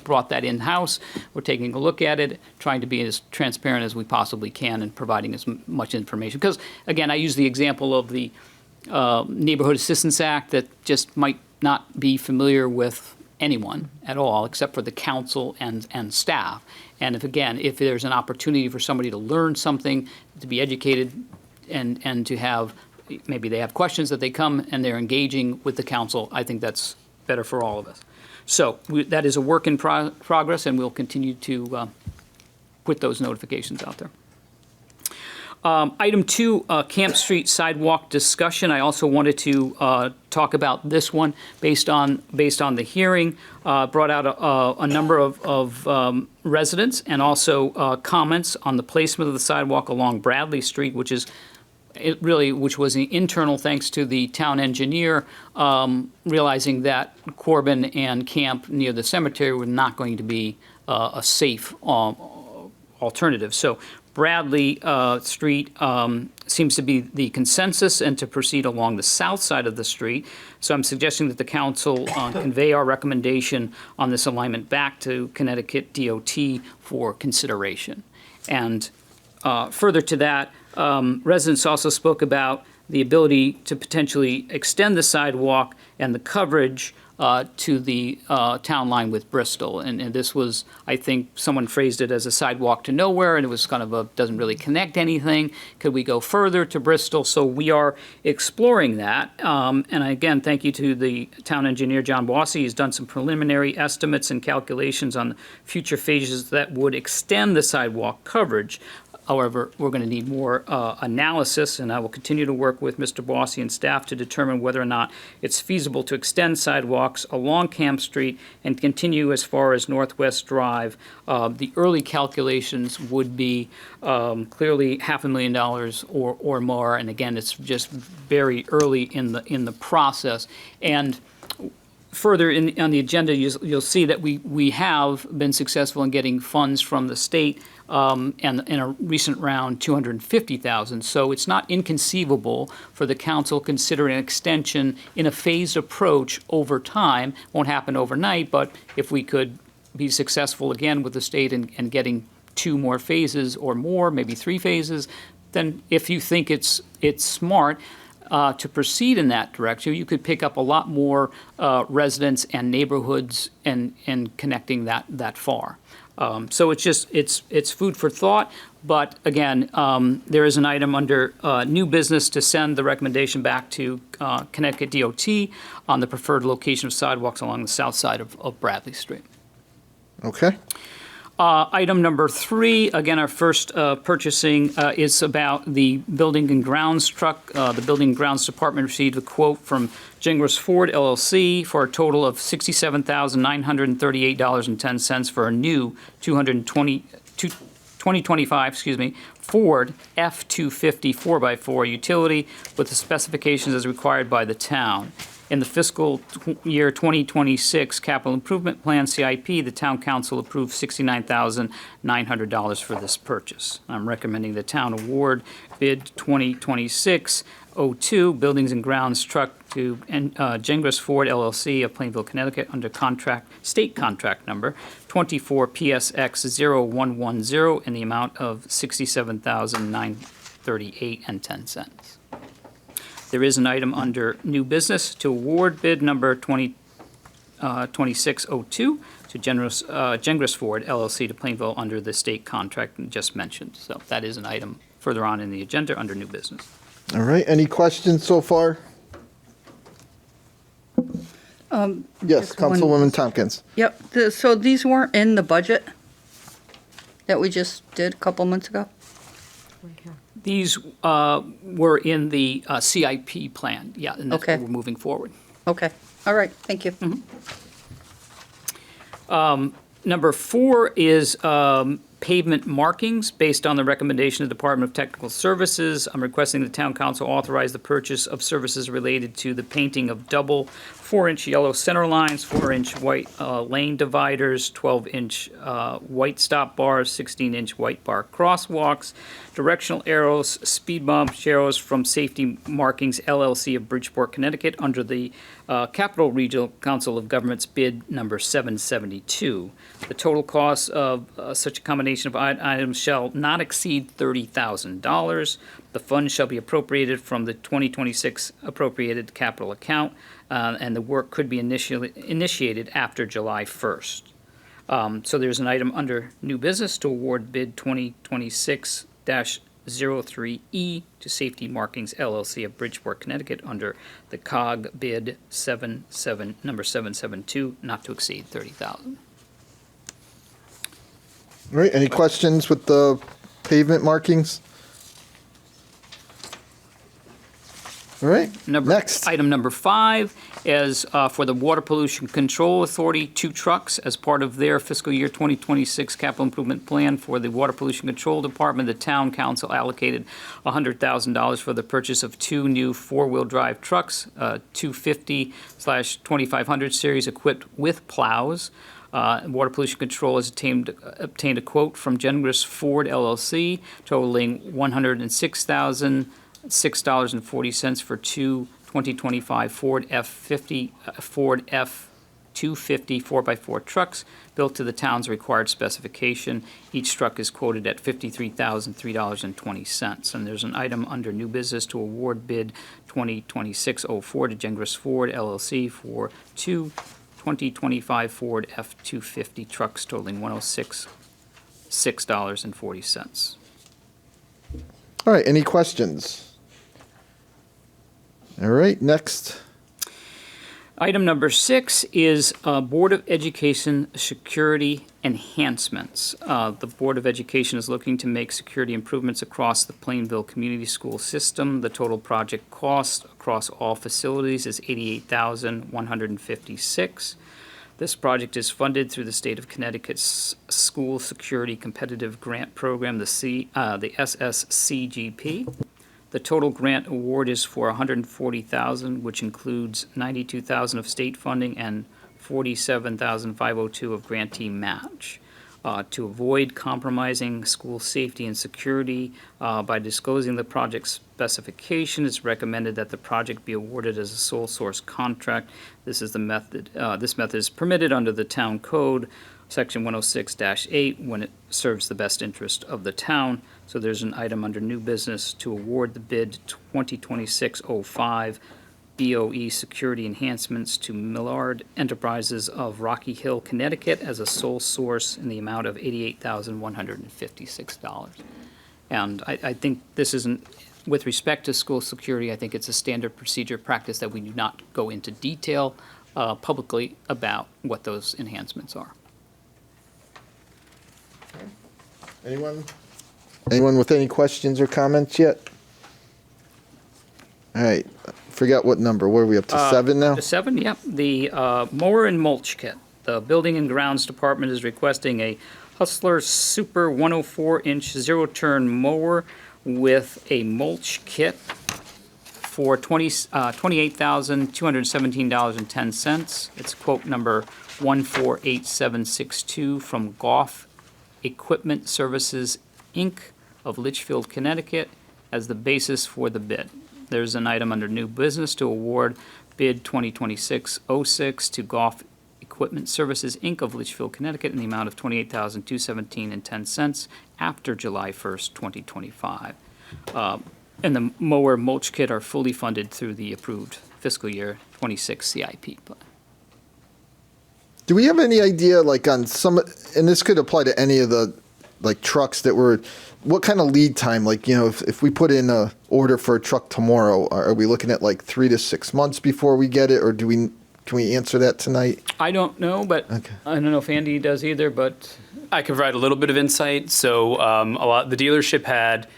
brought that in-house. We're taking a look at it, trying to be as transparent as we possibly can and providing as much information. Because, again, I use the example of the Neighborhood Assistance Act that just might not be familiar with anyone at all except for the council and staff. And if there's an opportunity for somebody to learn something, to be educated, and to have, maybe they have questions that they come and they're engaging with the council, I think that's better for all of us. So that is a work in progress, and we'll continue to put those notifications out there. Item 2, Camp Street sidewalk discussion. I also wanted to talk about this one based on the hearing. Brought out a number of residents and also comments on the placement of the sidewalk along Bradley Street, which was internal thanks to the town engineer realizing that Corbin and Camp near the cemetery were not going to be a safe alternative. So Bradley Street seems to be the consensus, and to proceed along the south side of the street. So I'm suggesting that the council convey our recommendation on this alignment back to Connecticut DOT for consideration. And further to that, residents also spoke about the ability to potentially extend the sidewalk and the coverage to the town line with Bristol. And this was, I think, someone phrased it as a sidewalk to nowhere, and it was kind of doesn't really connect anything. Could we go further to Bristol? So we are exploring that. And again, thank you to the town engineer, John Bossy. He's done some preliminary estimates and calculations on future phases that would extend the sidewalk coverage. However, we're going to need more analysis, and I will continue to work with Mr. Bossy and staff to determine whether or not it's feasible to extend sidewalks along Camp Street and continue as far as Northwest Drive. The early calculations would be clearly $500,000 or more, and again, it's just very early in the process. And further on the agenda, you'll see that we have been successful in getting funds from the state, and in a recent round, $250,000. So it's not inconceivable for the council consider an extension in a phased approach over time. Won't happen overnight, but if we could be successful again with the state and getting 2 more phases or more, maybe 3 phases, then if you think it's smart to proceed in that direction, you could pick up a lot more residents and neighborhoods and connecting that far. So it's food for thought. But again, there is an item under new business to send the recommendation back to Connecticut DOT on the preferred location of sidewalks along the south side of Bradley Street. Okay. Item number 3, again, our first purchasing is about the Building and Grounds truck. The Building and Grounds Department received a quote from Gingras Ford LLC for a total of $67,938.10 for a new 2025 Ford F-250 4x4 utility with the specifications as required by the town. In the fiscal year 2026 capital improvement plan CIP, the town council approved $69,900 for this purchase. I'm recommending the town award bid 2026-02 Buildings and Grounds truck to Gingras Ford LLC of Plainville, Connecticut under state contract number 24 PSX 0110 in the amount of $67,938.10. There is an item under new business to award bid number 2602 to Gingras Ford LLC to Plainville under the state contract just mentioned. So that is an item further on in the agenda under new business. All right. Any questions so far? Yes, Councilwoman Tompkins. Yep, so these weren't in the budget that we just did a couple months ago? These were in the CIP plan, yeah, and that's Okay. what we're moving forward. Okay, all right, thank you. Number 4 is pavement markings based on the recommendation of the Department of Technical Services. I'm requesting the town council authorize the purchase of services related to the painting of double 4-inch yellow center lines, 4-inch white lane dividers, 12-inch white stop bars, 16-inch white bar crosswalks, directional arrows, speed bump arrows from Safety Markings LLC of Bridgeport, Connecticut, under the Capital Regional Council of Governments bid number 772. The total cost of such a combination of items shall not exceed $30,000. The funds shall be appropriated from the 2026 appropriated capital account, and the work could be initiated after July 1st. So there's an item under new business to award bid 2026-03E to Safety Markings LLC of Bridgeport, Connecticut under the COG bid number 772, not to exceed $30,000. All right. Any questions with the pavement markings? All right. Next. Item number 5 is for the Water Pollution Control Authority, 2 trucks as part of their fiscal year 2026 capital improvement plan for the Water Pollution Control Department. The town council allocated $100,000 for the purchase of 2 new 4-wheel drive trucks, 250/2500 series equipped with plows. Water Pollution Control has obtained a quote from Gingras Ford LLC totaling $106,006.40 for 2 2025 Ford F-50, Ford F-250 4x4 trucks built to the town's required specification. Each truck is quoted at $53,003.20. And there's an item under new business to award bid 2026-04 to Gengris Ford LLC for two 2025 Ford F-250 trucks totaling $106,640. All right, any questions? All right, next. Item number 6 is Board of Education security enhancements. The Board of Education is looking to make security improvements across the Plainville Community School system. The total project cost across all facilities is $88,156. This project is funded through the State of Connecticut's School Security Competitive Grant Program, the SSCGP. The total grant award is for $140,000, which includes $92,000 of state funding and $47,502 of grantee match. To avoid compromising school safety and security by disclosing the project specification, it's recommended that the project be awarded as a sole source contract. This is the method. This method is permitted under the town code, Section 106-8, when it serves the best interest of the town. So there's an item under new business to award the bid 2026-05 BOE security enhancements to Millard Enterprises of Rocky Hill, Connecticut as a sole source in the amount of $88,156. And I think this isn't, with respect to school security, I think it's a standard procedure practice that we do not go into detail publicly about what those enhancements are. Anyone with any questions or comments yet? All right, forgot what number. What are we up to, 7 now? To 7, yep. The mower and mulch kit. The Building and Grounds Department is requesting a Hustler Super 104-inch zero-turn mower with a mulch kit for $28,217.10. It's quote number 148762 from Goff Equipment Services, Inc. of Litchfield, Connecticut, as the basis for the bid. There's an item under new business to award bid 2026-06 to Goff Equipment Services, Inc. of Litchfield, Connecticut, in the amount of $28,217.10 after July 1st, 2025. And the mower mulch kit are fully funded through the approved fiscal year 26 CIP plan. Do we have any idea, like on some, and this could apply to any of the like trucks that were, what kind of lead time? Like, you know, if we put in a order for a truck tomorrow, are we looking at like 3 to 6 months before we get it, or can we answer that tonight? I don't know, but Okay. I don't know if Andy does either, but I can provide a little bit of insight. So the dealership had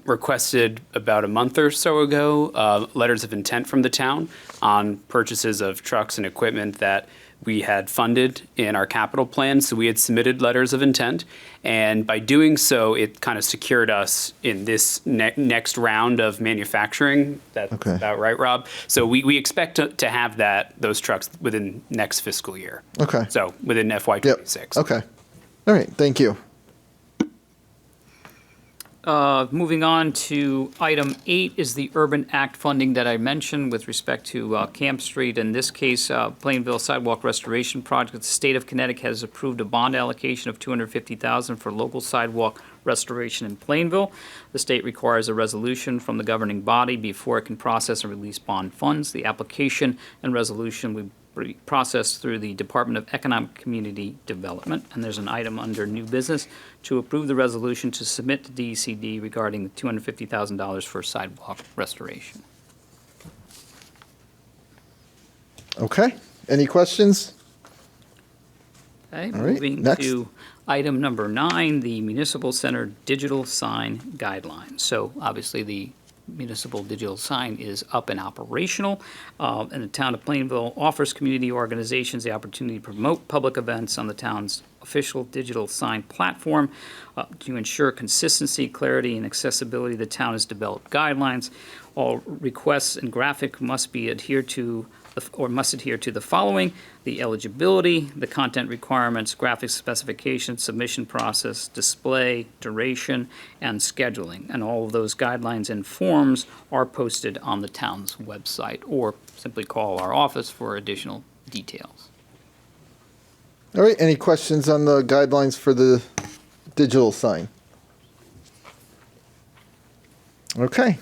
requested about a month or so ago letters of intent from the town on purchases of trucks and equipment that we had funded in our capital plan. So we had submitted letters of intent, and by doing so, it kind of secured us in this next round of manufacturing. That's Okay. about right, Rob. So we expect to have those trucks within next fiscal year. Okay. So within FY26. Okay. All right, thank you. Moving on to item 8 is the Urban Act funding that I mentioned with respect to Camp Street. In this case, Plainville Sidewalk Restoration Project. The state of Connecticut has approved a bond allocation of $250,000 for local sidewalk restoration in Plainville. The state requires a resolution from the governing body before it can process and release bond funds. The application and resolution will be processed through the Department of Economic Community Development. And there's an item under new business to approve the resolution to submit to DECD regarding the $250,000 for sidewalk restoration. Okay, any questions? Okay, All right, moving next. to item number 9, the Municipal Center Digital Sign Guidelines. So obviously the municipal digital sign is up and operational, and the town of Plainville offers community organizations the opportunity to promote public events on the town's official digital sign platform. To ensure consistency, clarity, and accessibility, the town has developed guidelines. All requests and graphic must adhere to the following: the eligibility, the content requirements, graphic specifications, submission process, display, duration, and scheduling. And all of those guidelines and forms are posted on the town's website, or simply call our office for additional details. All right, any questions on the guidelines for the digital sign? Okay.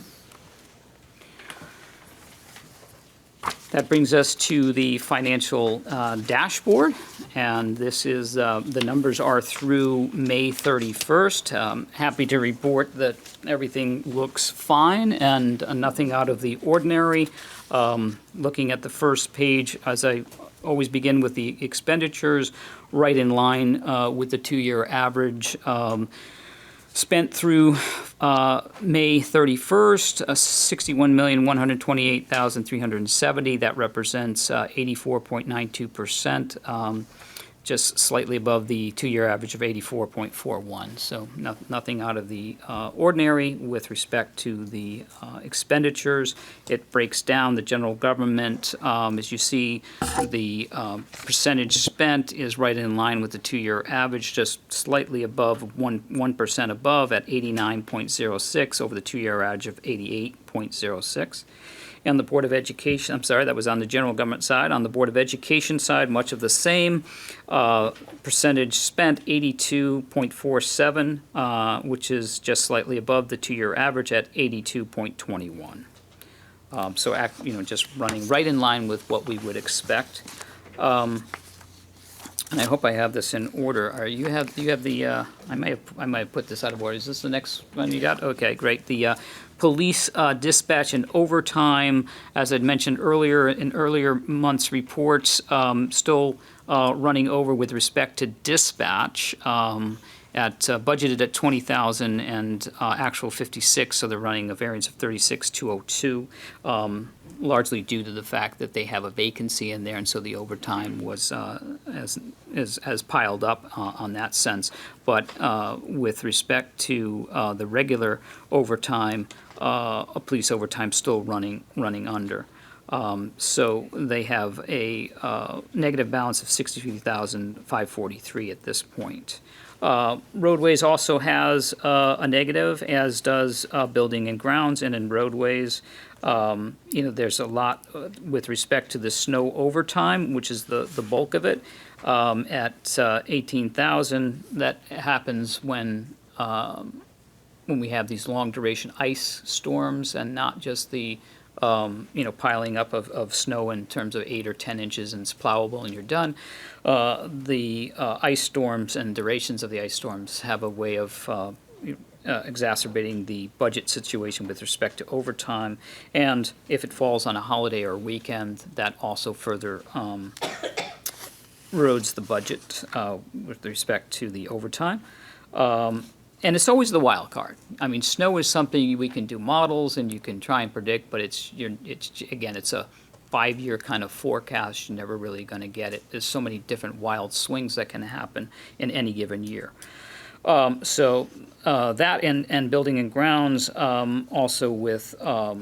That brings us to the financial dashboard, and this is, the numbers are through May 31st. Happy to report that everything looks fine and nothing out of the ordinary. Looking at the first page, as I always begin with the expenditures, right in line with the two-year average. Spent through May 31st, $61,128,370. That represents 84.92%, just slightly above the two-year average of 84.41. So nothing out of the ordinary with respect to the expenditures. It breaks down the general government. As you see, the percentage spent is right in line with the two-year average, just slightly above 1% above at 89.06 over the two-year average of 88.06. And the Board of Education, I'm sorry, that was on the general government side. On the Board of Education side, much of the same. Percentage spent, 82.47, which is just slightly above the two-year average at 82.21. So, just running right in line with what we would expect. And I hope I have this in order. You have the, I might have put this out of order. Is this the next one you got? Okay, great. The police dispatch and overtime, as I'd mentioned earlier in earlier months' reports, still running over with respect to dispatch. Budgeted at 20,000 and actual 56, so they're running a variance of 36,202, largely due to the fact that they have a vacancy in there, and so the overtime was has piled up on that sense. But with respect to the regular overtime, police overtime still running under. So they have a negative balance of 63,543 at this point. Roadways also has a negative, as does building and grounds. And in roadways, there's a lot with respect to the snow overtime, which is the bulk of it, at 18,000. That happens when we have these long duration ice storms and not just the piling up of snow in terms of 8 or 10 inches and it's plowable and you're done. The ice storms and durations of the ice storms have a way of exacerbating the budget situation with respect to overtime. And if it falls on a holiday or weekend, that also further erodes the budget with respect to the overtime. And it's always the wild card. I mean, snow is something we can do models and you can try and predict, but it's a 5-year kind of forecast. You're never really going to get it. There's so many different wild swings that can happen in any given year. So that and building and grounds, also with, I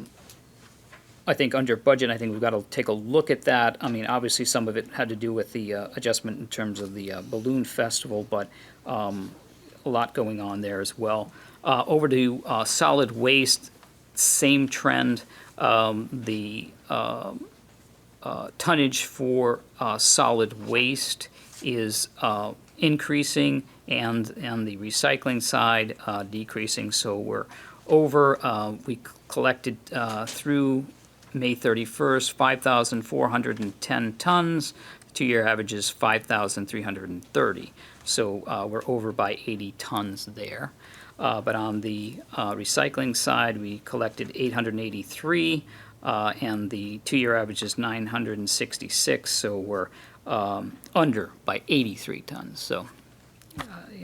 think under budget, I think we've got to take a look at that. I mean, obviously some of it had to do with the adjustment in terms of the balloon festival, but a lot going on there as well. Over to solid waste, same trend. The tonnage for solid waste is increasing, and the recycling side decreasing. So we're over. We collected through May 31st, 5,410 tons. Two-year average is 5,330. So we're over by 80 tons there. But on the recycling side, we collected 883, and the two-year average is 966. So we're under by 83 tons. So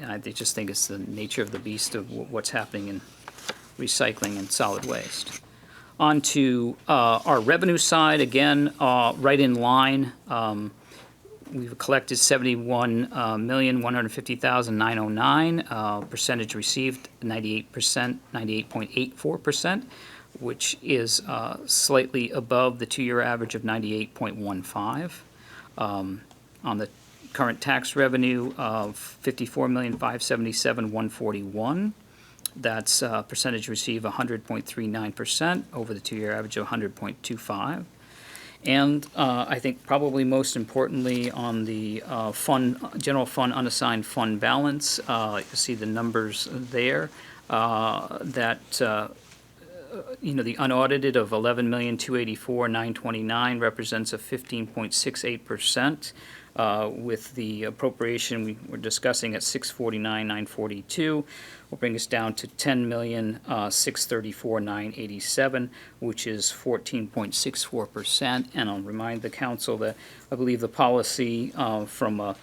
I just think it's the nature of the beast of what's happening in recycling and solid waste. On to our revenue side, again, right in line. We've collected $71,150,909. Percentage received 98%, 98.84%, which is slightly above the two-year average of 98.15. On the current tax revenue of $54,577,141. That's percentage received 100.39% over the two-year average of 100.25. And I think probably most importantly on the general fund unassigned fund balance, you see the numbers there, the unaudited of 11,284,929 represents a 15.68%. With the appropriation we were discussing at 649,942, will bring us down to 10,634,987, which is 14.64%. And I'll remind the council that I believe the policy from a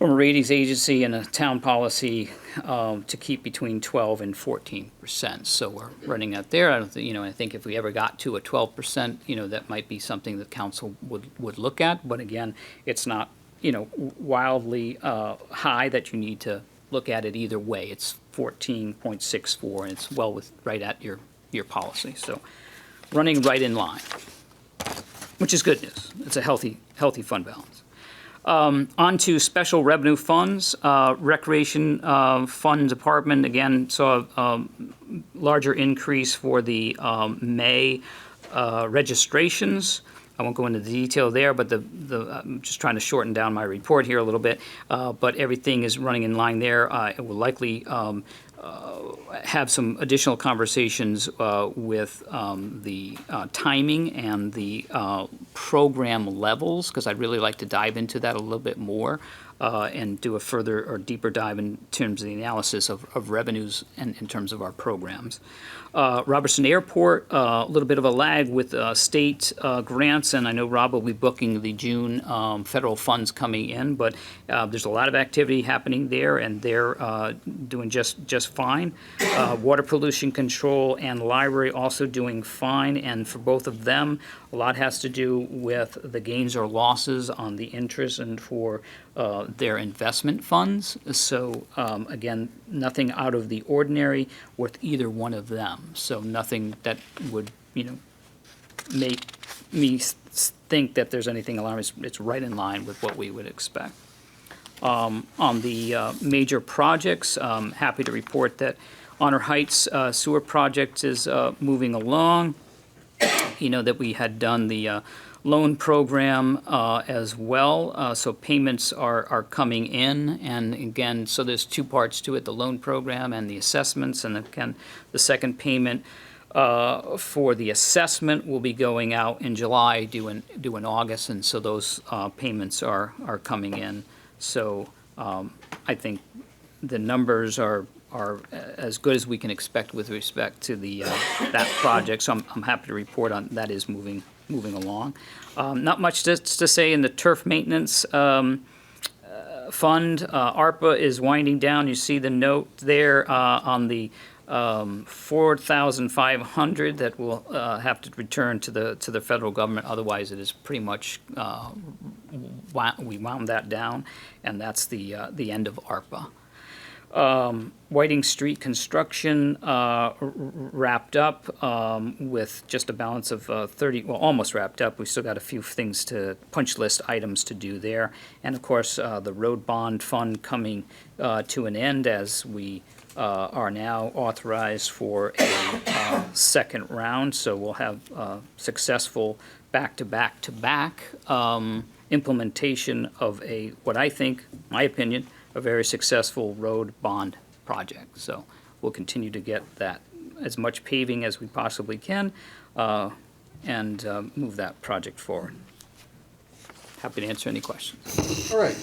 ratings agency and a town policy to keep between 12 and 14%. So we're running out there. I don't think, I think if we ever got to a 12%, that might be something that council would look at. But again, it's not, wildly high that you need to look at it either way. It's 14.64 and it's right at your policy. So running right in line, which is good news. It's a healthy fund balance. On to special revenue funds. Recreation Fund Department, again, saw a larger increase for the May registrations. I won't go into the detail there, but I'm just trying to shorten down my report here a little bit. But everything is running in line there. It will likely have some additional conversations with the timing and the program levels, because I'd really like to dive into that a little bit more and do a further or deeper dive in terms of the analysis of revenues and in terms of our programs. Robertson Airport, a little bit of a lag with state grants, and I know Rob will be booking the June federal funds coming in, but there's a lot of activity happening there, and they're doing just fine. Water pollution control and library also doing fine, and for both of them, a lot has to do with the gains or losses on the interest and for their investment funds. So again, nothing out of the ordinary with either one of them. So nothing that would, make me think that there's anything alarming. It's right in line with what we would expect. On the major projects, happy to report that Honor Heights sewer project is moving along. That we had done the loan program as well, so payments are coming in, and again, so there's two parts to it, the loan program and the assessments, and again, the second payment for the assessment will be going out in July, due in August, and so those payments are coming in. So I think the numbers are as good as we can expect with respect to the that project. So I'm happy to report on that is moving along. Not much to say in the turf maintenance fund. ARPA is winding down. You see the note there on the 4,500 that will have to return to the federal government. Otherwise, it is pretty much we wound that down, and that's the end of ARPA. Whiting Street construction wrapped up with just a balance of 30, well, almost wrapped up. We still got a few things punch list items to do there. And of course, the road bond fund coming to an end as we are now authorized for a second round. So we'll have successful back-to-back-to-back implementation of what I think, my opinion, a very successful road bond project. So we'll continue to get that as much paving as we possibly can and move that project forward. Happy to answer any questions. All right.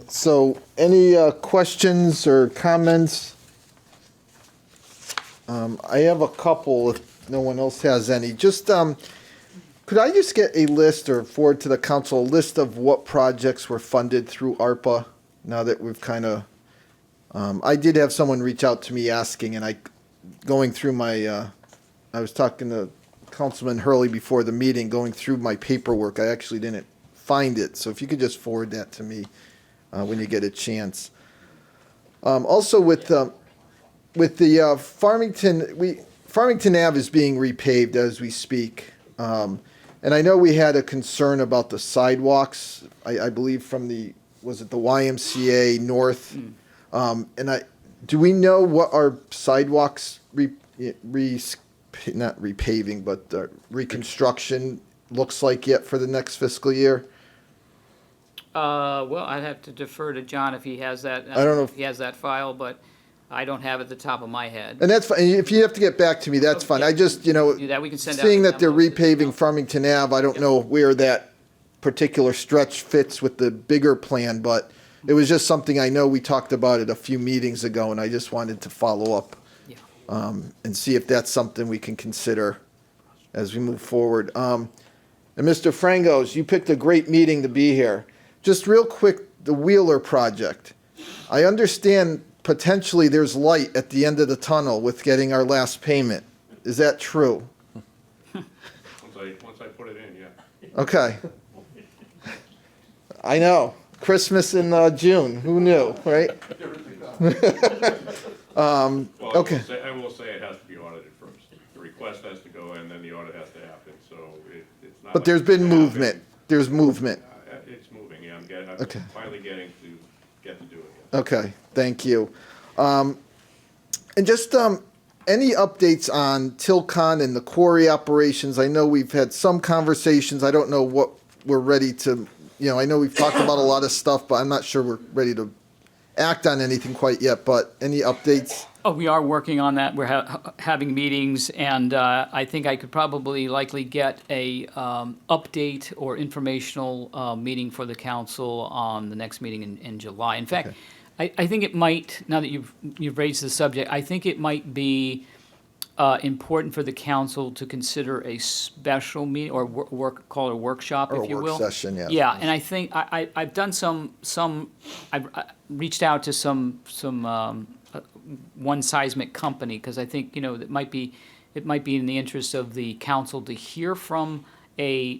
So any questions or comments? I have a couple if no one else has any. Just could I just get a list or forward to the council a list of what projects were funded through ARPA? Now that we've kind of, I did have someone reach out to me asking, and going through my, I was talking to Councilman Hurley before the meeting, going through my paperwork. I actually didn't find it, so if you could just forward that to me when you get a chance. Also with the Farmington Ave is being repaved as we speak. And I know we had a concern about the sidewalks, I believe from was it the YMCA North? Do we know what our sidewalks not repaving, but reconstruction looks like yet for the next fiscal year? Well, I'd have to defer to John if he has that. I don't know if he has that file, but I don't have it at the top of my head. And that's fine. If you have to get back to me, that's fine. I just, Do that. We can send out seeing a that they're memo to the repaving Farmington Ave, I don't know where that particular stretch fits with the bigger plan, but it was just something I know we talked about it a few meetings ago, and I just wanted to follow up and see if that's something we can consider as we move forward. And Mr. Frangos, you picked a great meeting to be here. Just real quick, the Wheeler project. I understand potentially there's light at the end of the tunnel with getting our last payment. Is that true? Once I put it in, yeah. Okay. I know. Christmas in June. Who knew, right? Well, Okay. I will say it has to be audited first. The request has to go in, then the audit has to happen, so it's not. But like there's it's been gonna happen. movement. There's movement. It's moving, yeah, I'm Okay. finally getting to get to do it. Okay, thank you. And just any updates on Tilcon and the quarry operations? I know we've had some conversations. I don't know what we're ready to, I know we've talked about a lot of stuff, but I'm not sure we're ready to act on anything quite yet. But any updates? Oh, we are working on that. We're having meetings, and I think I could probably likely get a update or informational meeting for the council on the next meeting in July. In fact, I think it might, now that you've raised the subject, I think it might be important for the council to consider a special meeting or call it a workshop, Or if you a will. work session, yes. Yeah, and I think I've done I've reached out to some one seismic company, because I think, it might be in the interest of the council to hear from a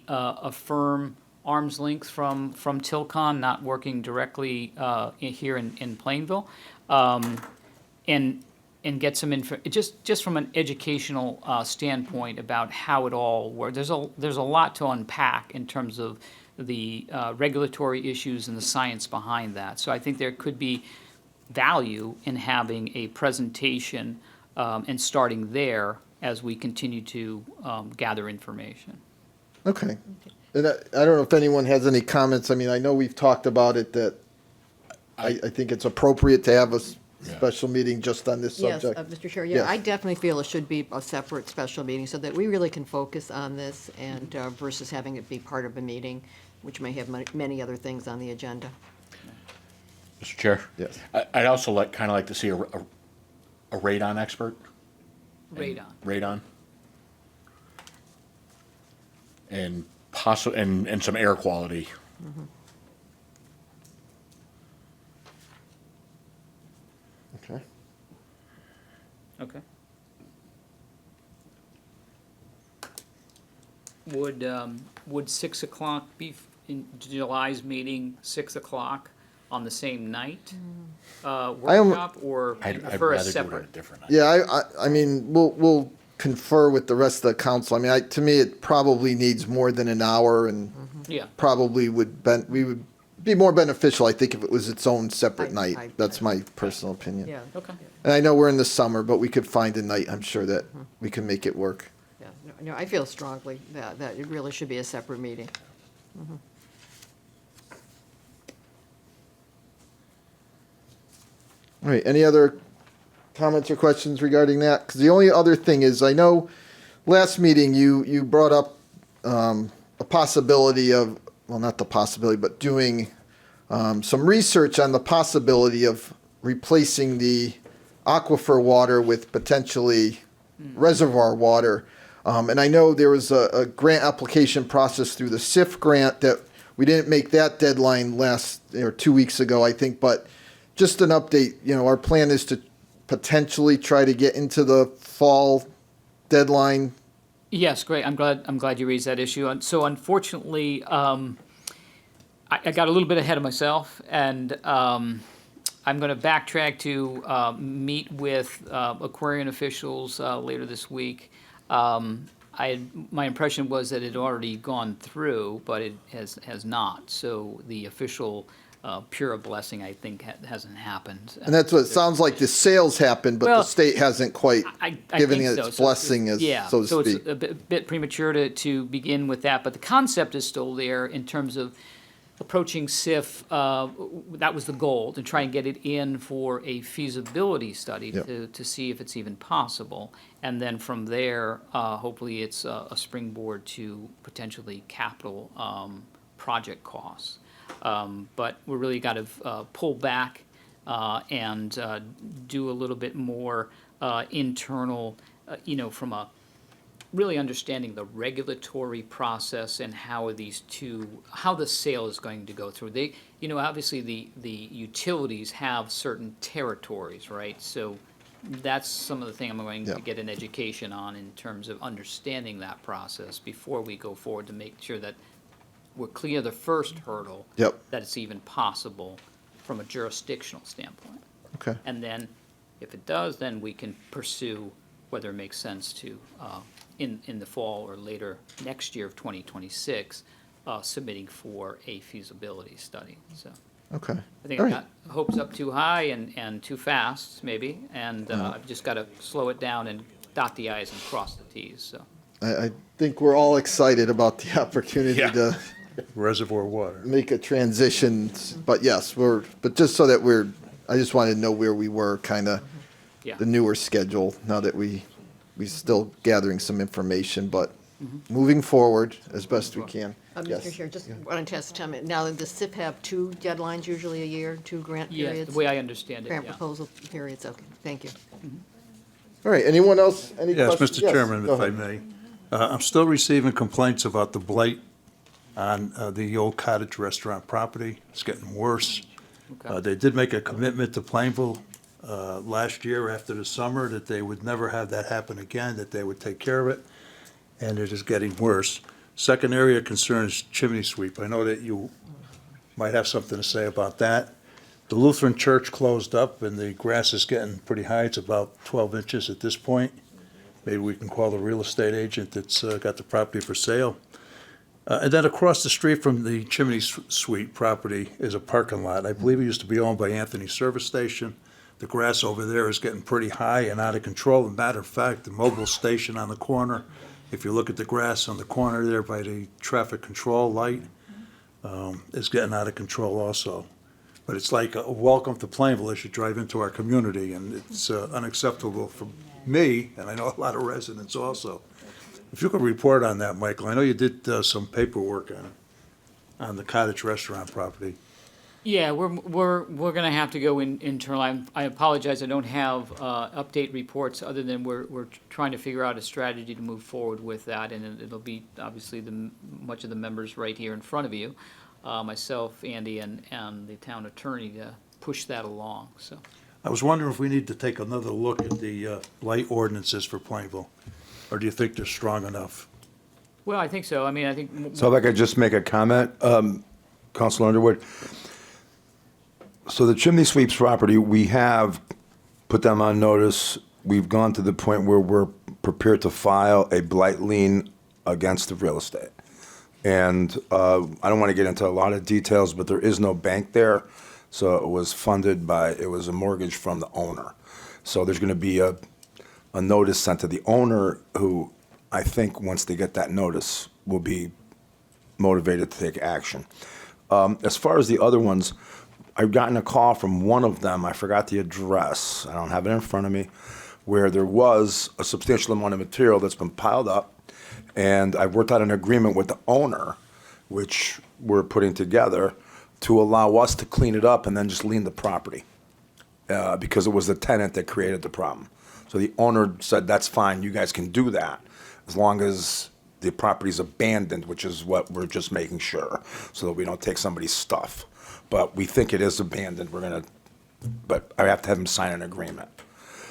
firm arm's length from Tilcon, not working directly here in Plainville, and get some info, just from an educational standpoint about how it all works. There's a lot to unpack in terms of the regulatory issues and the science behind that. So I think there could be value in having a presentation and starting there as we continue to gather information. Okay. And I don't know if anyone has any comments. I mean, I know we've talked about it, that I think it's appropriate to have a special meeting just on this Yes, subject. Mr. Chair, Yes. I definitely feel it should be a separate special meeting so that we really can focus on this and versus having it be part of a meeting, which may have many other things on the agenda. Mr. Chair? Yes. I'd also like to see a radon expert. Radon. And and some air quality. Okay. Okay. Would 6 o'clock be in July's meeting, 6 o'clock on the same night? Workshop, or I'd prefer a rather do it at a separate? different night. Yeah, I mean, we'll confer with the rest of the council. I mean, to me, it probably needs more than an hour, and Yeah. probably we would be more beneficial, I think, if it was its own separate night. That's my personal opinion. Yeah. Okay. And I know we're in the summer, but we could find a night, I'm sure, that we can make it work. Yeah, no, I feel strongly that it really should be a separate meeting. All right, any other comments or questions regarding that? Because the only other thing is, I know last meeting you brought up a possibility of, well, not the possibility, but doing some research on the possibility of replacing the aquifer water with potentially reservoir water. And I know there was a grant application process through the SIF grant that we didn't make that deadline 2 weeks ago, I think, but just an update, our plan is to potentially try to get into the fall deadline. Yes, great. I'm glad you raised that issue. And so unfortunately, I got a little bit ahead of myself, and I'm going to backtrack to meet with Aquarian officials later this week. My impression was that it had already gone through, but it has not. So the official pure blessing, I think, hasn't happened. And that's what it sounds like. The sales happened, but the Well, state hasn't quite I given think it so. its So blessing, so to speak. it's a bit premature to begin with that, but the concept is still there in terms of approaching SIF. That was the goal, to try and get it in for a feasibility study to see if it's even possible. And then from there, hopefully it's a springboard to potentially capital project costs. But we really got to pull back and do a little bit more internal, from a really understanding the regulatory process and how the sale is going to go through. They, obviously the utilities have certain territories, right? So that's some of the thing I'm going to get an education on in terms of understanding that process before we go forward, to make sure that we're clear the first hurdle, that it's even possible from a jurisdictional standpoint. Okay. And then, if it does, then we can pursue whether it makes sense to, in the fall or later next year of 2026, submitting for a feasibility study. So Okay. I think All I right. got hopes up too high and too fast, maybe, and I've just got to slow it down and dot the i's and cross the t's. So I think we're all excited about the opportunity to Reservoir water. make a transition. But yes, but just so that I just wanted to know where we were, kind of the newer schedule, now that we still gathering some information, but moving forward as best we can. Mr. Chair, just wanted to ask Tom, now does SIP have 2 deadlines usually a year, 2 grant periods? Yeah, the way I understand it, Grant yeah. proposal periods, okay, thank you. All right, anyone else? Any Yes, questions? Mr. Chairman, go if I ahead. may. I'm still receiving complaints about the blight on the old cottage restaurant property. It's getting worse. They did make a commitment to Plainville last year after the summer that they would never have that happen again, that they would take care of it, and it is getting worse. Second area of concern is chimney sweep. I know that you might have something to say about that. The Lutheran church closed up, and the grass is getting pretty high. It's about 12 inches at this point. Maybe we can call the real estate agent that's got the property for sale. And then across the street from the chimney sweep property is a parking lot. I believe it used to be owned by Anthony Service Station. The grass over there is getting pretty high and out of control. As a matter of fact, the mobile station on the corner, if you look at the grass on the corner there by the traffic control light, is getting out of control also. But it's like a welcome to Plainville as you drive into our community, and it's unacceptable for me, and I know a lot of residents also. If you could report on that, Michael, I know you did some paperwork on the cottage restaurant property. Yeah, we're going to have to go internal. I apologize, I don't have update reports, other than we're trying to figure out a strategy to move forward with that, and it'll be obviously much of the members right here in front of you, myself, Andy, and the town attorney to push that along. So I was wondering if we need to take another look at the blight ordinances for Plainville, or do you think they're strong enough? Well, I think so. I mean, I think. So if I could just make a comment, Councilor Underwood. So the chimney sweeps property, we have put them on notice. We've gone to the point where we're prepared to file a blight lien against the real estate. And I don't want to get into a lot of details, but there is no bank there. So it was it was a mortgage from the owner. So there's going to be a notice sent to the owner, who I think once they get that notice will be motivated to take action. As far as the other ones, I've gotten a call from one of them, I forgot the address, I don't have it in front of me, where there was a substantial amount of material that's been piled up, and I've worked out an agreement with the owner, which we're putting together, to allow us to clean it up and then just lien the property, because it was the tenant that created the problem. So the owner said, that's fine, you guys can do that, as long as the property's abandoned, which is what we're just making sure, so that we don't take somebody's stuff. But we think it is abandoned, but I have to have him sign an agreement.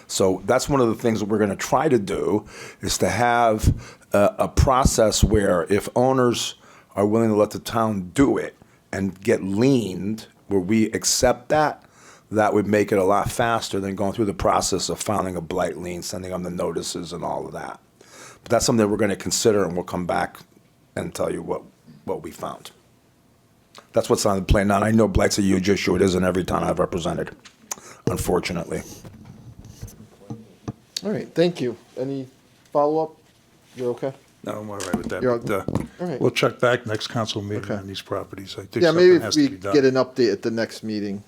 So that's one of the things that we're gonna try to do, is to have a process where if owners are willing to let the town do it and get liened, where we accept that, that would make it a lot faster than going through the process of filing a blight lien, sending them the notices and all of that. But that's something that we're gonna consider, and we'll come back and tell you what we found. That's what's on the plan now. And I know Blight's a huge issue. It is in every town I've represented, unfortunately. All right, thank you. Any follow-up? You're okay? No, I'm all right with that. You're But, all right. we'll check back next council meeting Okay. on these properties. I think Yeah, maybe something if has we to be done. get an update at the next meeting.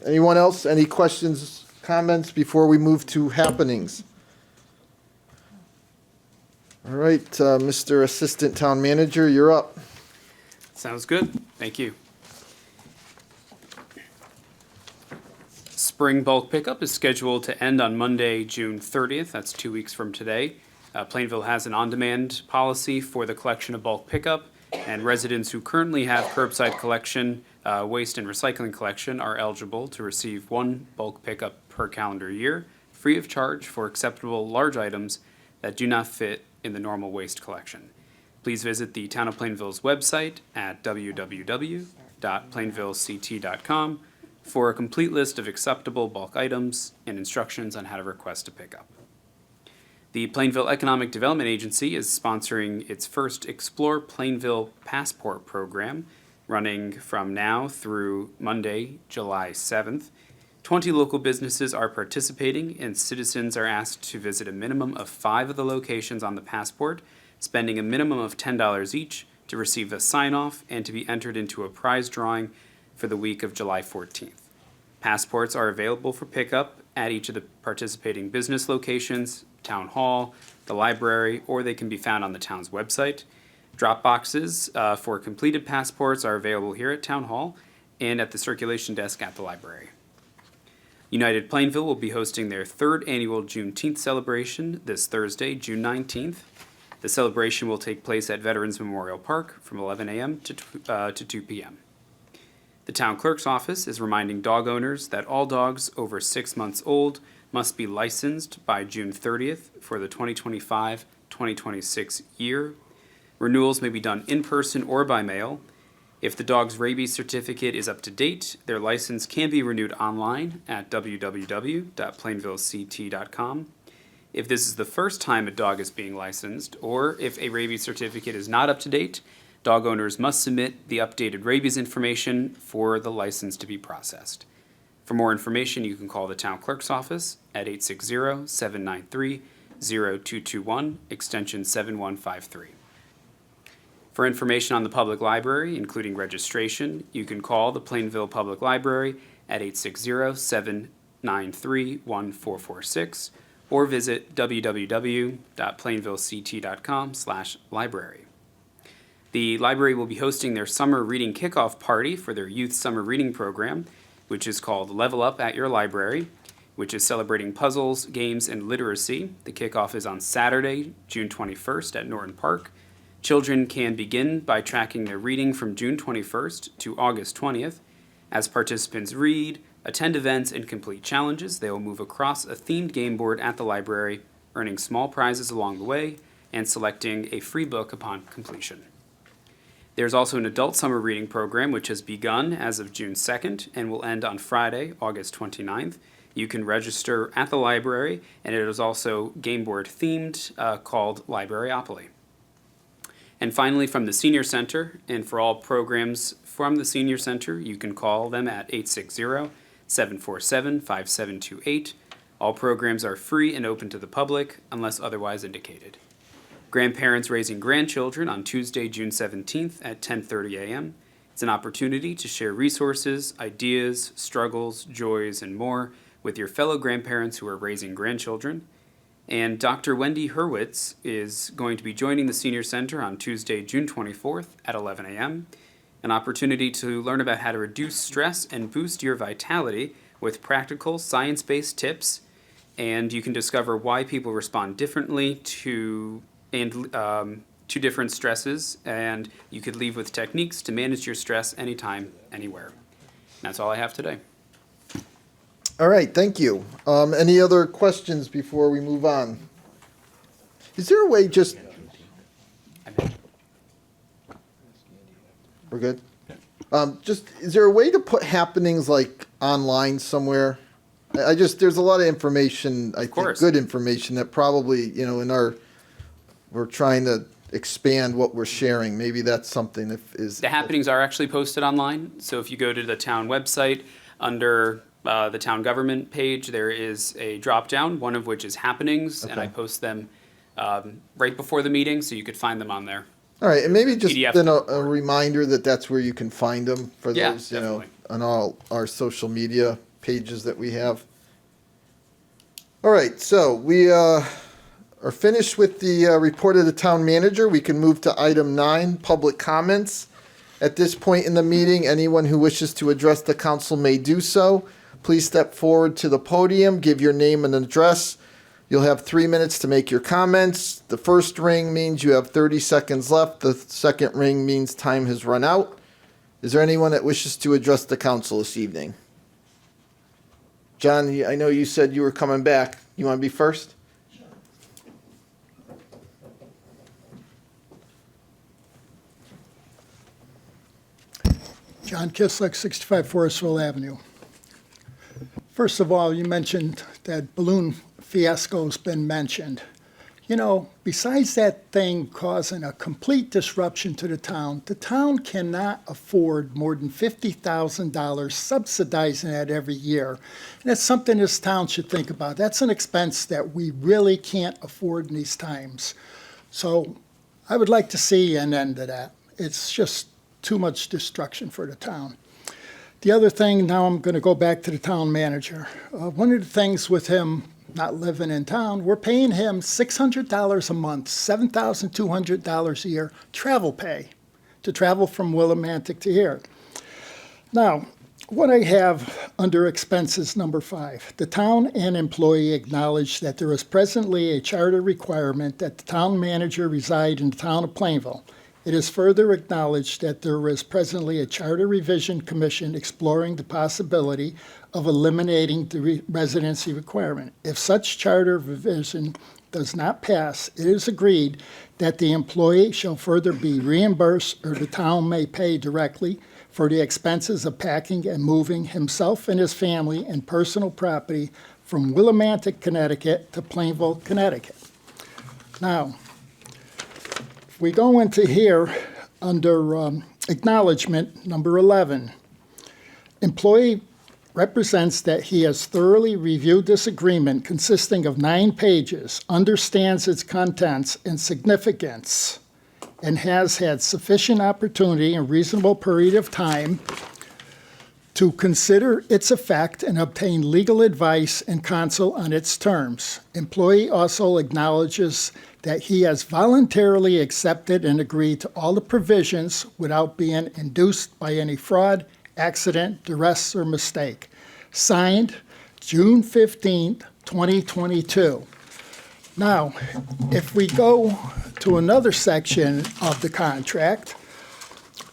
Anyone else? Any questions, comments before we move to happenings? All right, Mr. Assistant Town Manager, you're up. Sounds good. Thank you. Spring bulk pickup is scheduled to end on Monday, June 30th. That's 2 weeks from today. Plainville has an on-demand policy for the collection of bulk pickup, and residents who currently have curbside collection, waste and recycling collection are eligible to receive one bulk pickup per calendar year, free of charge for acceptable large items that do not fit in the normal waste collection. Please visit the Town of Plainville's website at www.plainvillect.com for a complete list of acceptable bulk items and instructions on how to request a pickup. The Plainville Economic Development Agency is sponsoring its first Explore Plainville Passport program, running from now through Monday, July 7th. 20 local businesses are participating, and citizens are asked to visit a minimum of 5 of the locations on the passport, spending a minimum of $10 each to receive a sign-off and to be entered into a prize drawing for the week of July 14th. Passports are available for pickup at each of the participating business locations, town hall, the library, or they can be found on the town's website. Drop boxes for completed passports are available here at Town Hall and at the circulation desk at the library. United Plainville will be hosting their third annual Juneteenth celebration this Thursday, June 19th. The celebration will take place at Veterans Memorial Park from 11 a.m. to 2 p.m. The town clerk's office is reminding dog owners that all dogs over 6 months old must be licensed by June 30th for the 2025-2026 year. Renewals may be done in person or by mail. If the dog's rabies certificate is up to date, their license can be renewed online at www.plainvillect.com. If this is the first time a dog is being licensed, or if a rabies certificate is not up to date, dog owners must submit the updated rabies information for the license to be processed. For more information, you can call the town clerk's office at 860-793-0221, extension 7153. For information on the public library, including registration, you can call the Plainville Public Library at 860-793-1446 or visit www.plainvillect.com/library. The library will be hosting their summer reading kickoff party for their youth summer reading program, which is called Level Up at Your Library, which is celebrating puzzles, games, and literacy. The kickoff is on Saturday, June 21st at Norton Park. Children can begin by tracking their reading from June 21st to August 20th. As participants read, attend events, and complete challenges, they will move across a themed game board at the library, earning small prizes along the way and selecting a free book upon completion. There's also an adult summer reading program which has begun as of June 2nd and will end on Friday, August 29th. You can register at the library, and it is also game board themed called Libraryopoly. And finally, from the Senior Center, and for all programs from the Senior Center, you can call them at 860-747-5728. All programs are free and open to the public unless otherwise indicated. Grandparents Raising Grandchildren on Tuesday, June 17th at 10:30 a.m. It's an opportunity to share resources, ideas, struggles, joys, and more with your fellow grandparents who are raising grandchildren. And Dr. Wendy Hurwitz is going to be joining the Senior Center on Tuesday, June 24th at 11 a.m. An opportunity to learn about how to reduce stress and boost your vitality with practical, science-based tips. And you can discover why people respond differently to different stresses. And you could leave with techniques to manage your stress anytime, anywhere. And that's all I have today. All right, thank you. Any other questions before we move on? Is there a way just... We're good? Is there a way to put happenings like online somewhere? There's a lot of information, I think, good information that probably, we're trying to expand what we're sharing. Maybe that's something if is. The happenings are actually posted online. So if you go to the town website, under the town government page, there is a drop down, one of which is happenings, and I Okay. post them right before the meeting, so you could find them on there. All right, and maybe just PDF. then a reminder that that's where you can find them for Yeah, those, on all our social media pages that we have. All right, so we are finished with the report of the town manager. We can move to item 9, public comments. At this point in the meeting, anyone who wishes to address the council may do so. Please step forward to the podium, give your name and address. You'll have 3 minutes to make your comments. The first ring means you have 30 seconds left. The second ring means time has run out. Is there anyone that wishes to address the council this evening? John, I know you said you were coming back. You want to be first? John Kislick, 65 Forestville Avenue. First of all, you mentioned that balloon fiasco's been mentioned. You know, besides that thing causing a complete disruption to the town cannot afford more than $50,000 subsidizing that every year. And that's something this town should think about. That's an expense that we really can't afford in these times. So I would like to see an end to that. It's just too much destruction for the town. The other thing, now I'm going to go back to the town manager. One of the things with him not living in town, we're paying him $600 a month, $7,200 a year travel pay to travel from Willimantic to here. Now, what I have under expenses number 5, the town and employee acknowledge that there is presently a charter requirement that the town manager reside in the town of Plainville. It is further acknowledged that there is presently a charter revision commission exploring the possibility of eliminating the residency requirement. If such charter revision does not pass, it is agreed that the employee shall further be reimbursed, or the town may pay directly for the expenses of packing and moving himself and his family and personal property from Willimantic, Connecticut to Plainville, Connecticut. Now, if we go into here under acknowledgement number 11, employee represents that he has thoroughly reviewed this agreement consisting of 9 pages, understands its contents and significance, and has had sufficient opportunity and reasonable period of time to consider its effect and obtain legal advice and counsel on its terms. Employee also acknowledges that he has voluntarily accepted and agreed to all the provisions without being induced by any fraud, accident, duress, or mistake. Signed, June 15th, 2022. Now, if we go to another section of the contract,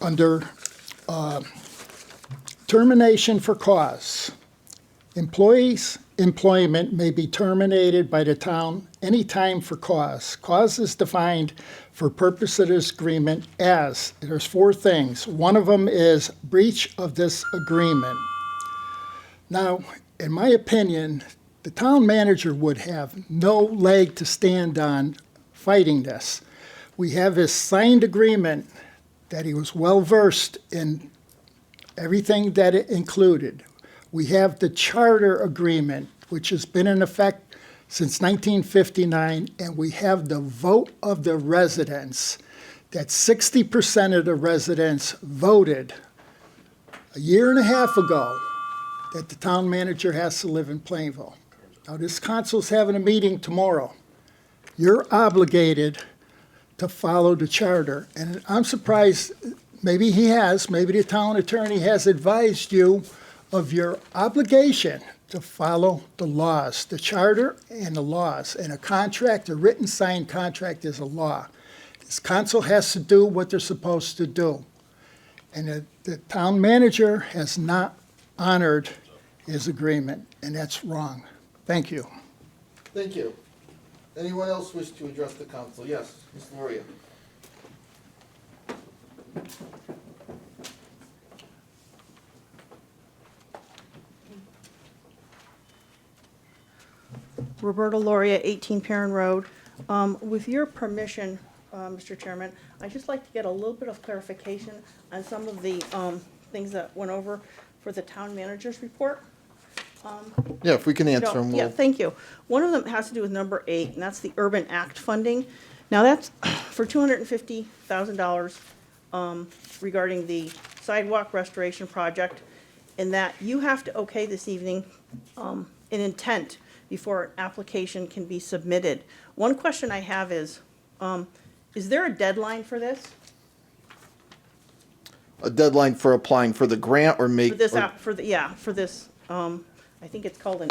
under termination for cause, employees' employment may be terminated by the town anytime for cause. Cause is defined for purpose of this agreement as, there's 4 things. One of them is breach of this agreement. Now, in my opinion, the town manager would have no leg to stand on fighting this. We have this signed agreement that he was well-versed in everything that it included. We have the charter agreement, which has been in effect since 1959, and we have the vote of the residents, that 60% of the residents voted a year and a half ago that the town manager has to live in Plainville. Now, this council's having a meeting tomorrow. You're obligated to follow the charter, and I'm surprised, maybe he has, maybe the town attorney has advised you of your obligation to follow the laws, the charter and the laws. And a contract, a written signed contract, is a law. This council has to do what they're supposed to do. And the town manager has not honored his agreement, and that's wrong. Thank you. Thank you. Anyone else wish to address the council? Yes, Ms. Loria. Roberta Loria, 18 Perrin Road. With your permission, Mr. Chairman. I'd just like to get a little bit of clarification on some of the things that went over for the town manager's report. Yeah, if we can answer them, Yeah, thank you. One of them has to do with number 8, and that's the Urban Act funding. Now, that's for $250,000 regarding the sidewalk restoration project, and that you have to okay this evening an intent before an application can be submitted. One question I have is there a deadline for this? a deadline for applying for the grant or make? For this, or- for this, I think it's called an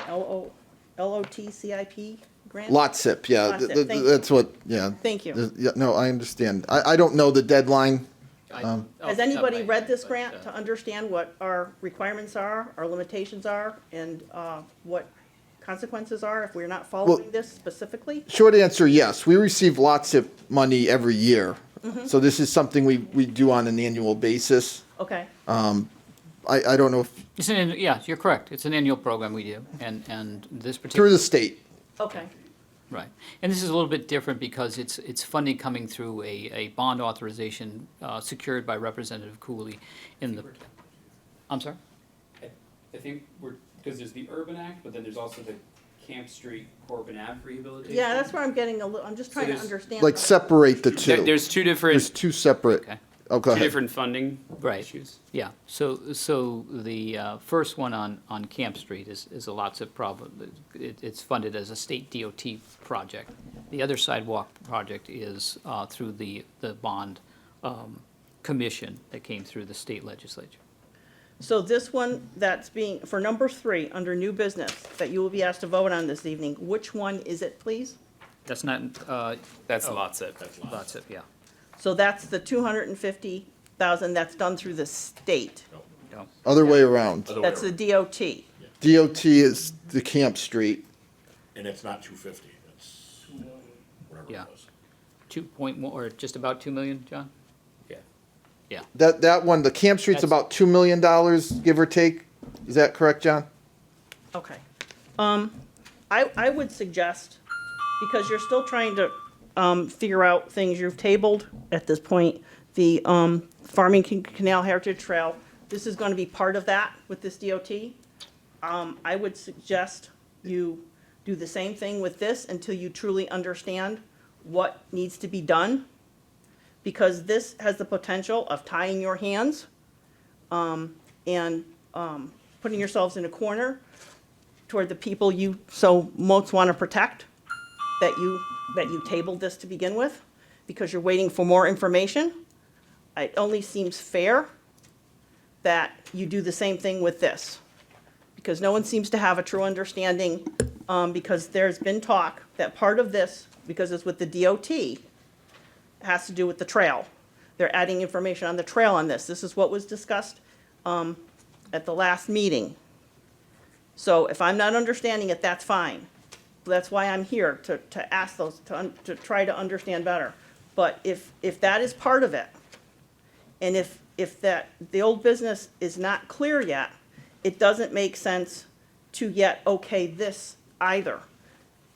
LOTCIP grant? Lot SIP, yeah, Lot SIP, thank you. that's what, yeah. Thank you. Yeah, no, I understand. I don't know the deadline. Has anybody read this grant to understand what our requirements are, our limitations are, and what consequences are if we're not following this specifically? Short answer, yes. We receive Lot SIP money every year. Mhm. So this is something we do on an annual basis. Okay. I don't know if, Yeah, you're correct. It's an annual program we do, and this particular. through the state. Okay. Right. And this is a little bit different because it's funding coming through a bond authorization secured by Representative Cooley in the. I'm sorry? I think because there's the Urban Act, but then there's also the Camp Street Corbin Ave rehabilitation. Yeah, that's where I'm getting I'm just trying to there's- understand. Like separate the two. There's two different. There's two separate. Oh, go Two ahead. different funding issues. Yeah, so the first one on Camp Street is a lots of problem. It's funded as a state DOT project. The other sidewalk project is through the bond commission that came through the state legislature. So this one that's being, for number 3, under new business, that you will be asked to vote on this evening, which one is it, please? That's not. That's Lot SIP. Lot SIP, yeah. So that's the 250,000 that's done through the state. Other way around. That's the DOT. DOT is the Camp Street. And it's not 250, it's whatever Yeah. it was. 2.1 or just about 2 million, John? Yeah. Yeah. That one, the Camp Street's about $2 million, give or take. Is that correct, John? Okay. I would suggest, because you're still trying to figure out things you've tabled at this point, the Farmington Canal Heritage Trail, this is going to be part of that with this DOT. I would suggest you do the same thing with this until you truly understand what needs to be done, because this has the potential of tying your hands and putting yourselves in a corner toward the people you so most want to protect, that you tabled this to begin with, because you're waiting for more information. It only seems fair that you do the same thing with this, because no one seems to have a true understanding, because there's been talk that part of this, because it's with the DOT, has to do with the trail. They're adding information on the trail on this. This is what was discussed at the last meeting. So if I'm not understanding it, that's fine. That's why I'm here, to ask those, to try to understand better. But if that is part of it, and if the old business is not clear yet, it doesn't make sense to yet okay this either.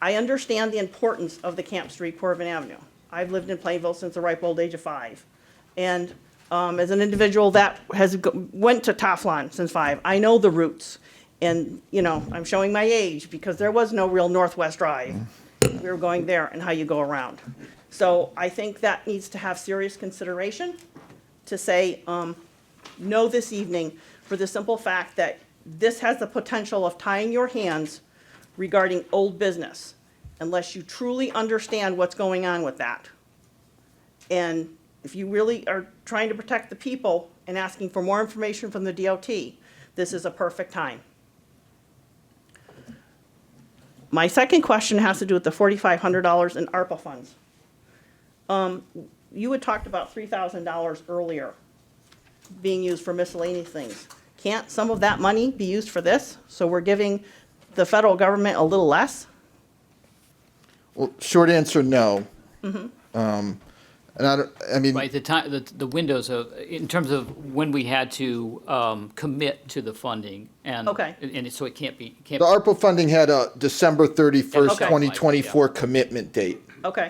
I understand the importance of the Camp Street Corbin Avenue. I've lived in Plainville since the ripe old age of 5. And as an individual that went to Taflon since 5, I know the routes. And, I'm showing my age because there was no real Northwest Drive. We were going there and how you go around. So I think that needs to have serious consideration to say no this evening, for the simple fact that this has the potential of tying your hands regarding old business, unless you truly understand what's going on with that. And if you really are trying to protect the people and asking for more information from the DOT, this is a perfect time. My second question has to do with the $4,500 in ARPA funds. You had talked about $3,000 earlier being used for miscellaneous things. Can't some of that money be used for this? So we're giving the federal government a little less? Well, short answer, no. Mhm. And I mean. Right, the windows in terms of when we had to commit to the funding, and Okay. and so it can't be. The ARPA funding had a December 31st, Okay. 2024 commitment date. Okay.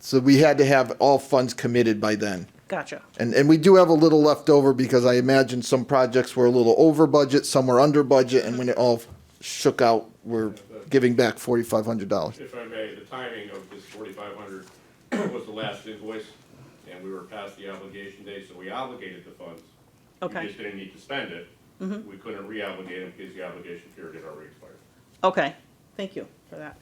So we had to have all funds committed by then. Gotcha. And we do have a little left over because I imagine some projects were a little over budget, some were under budget, and when it all shook out, we're giving back $4,500. If I may, the timing of this 4,500 was the last invoice, and we were past the obligation date, so we obligated the funds. Okay. We just didn't need to spend it. Mhm. We couldn't reobligate them because the obligation period had already expired. Okay, thank you for that.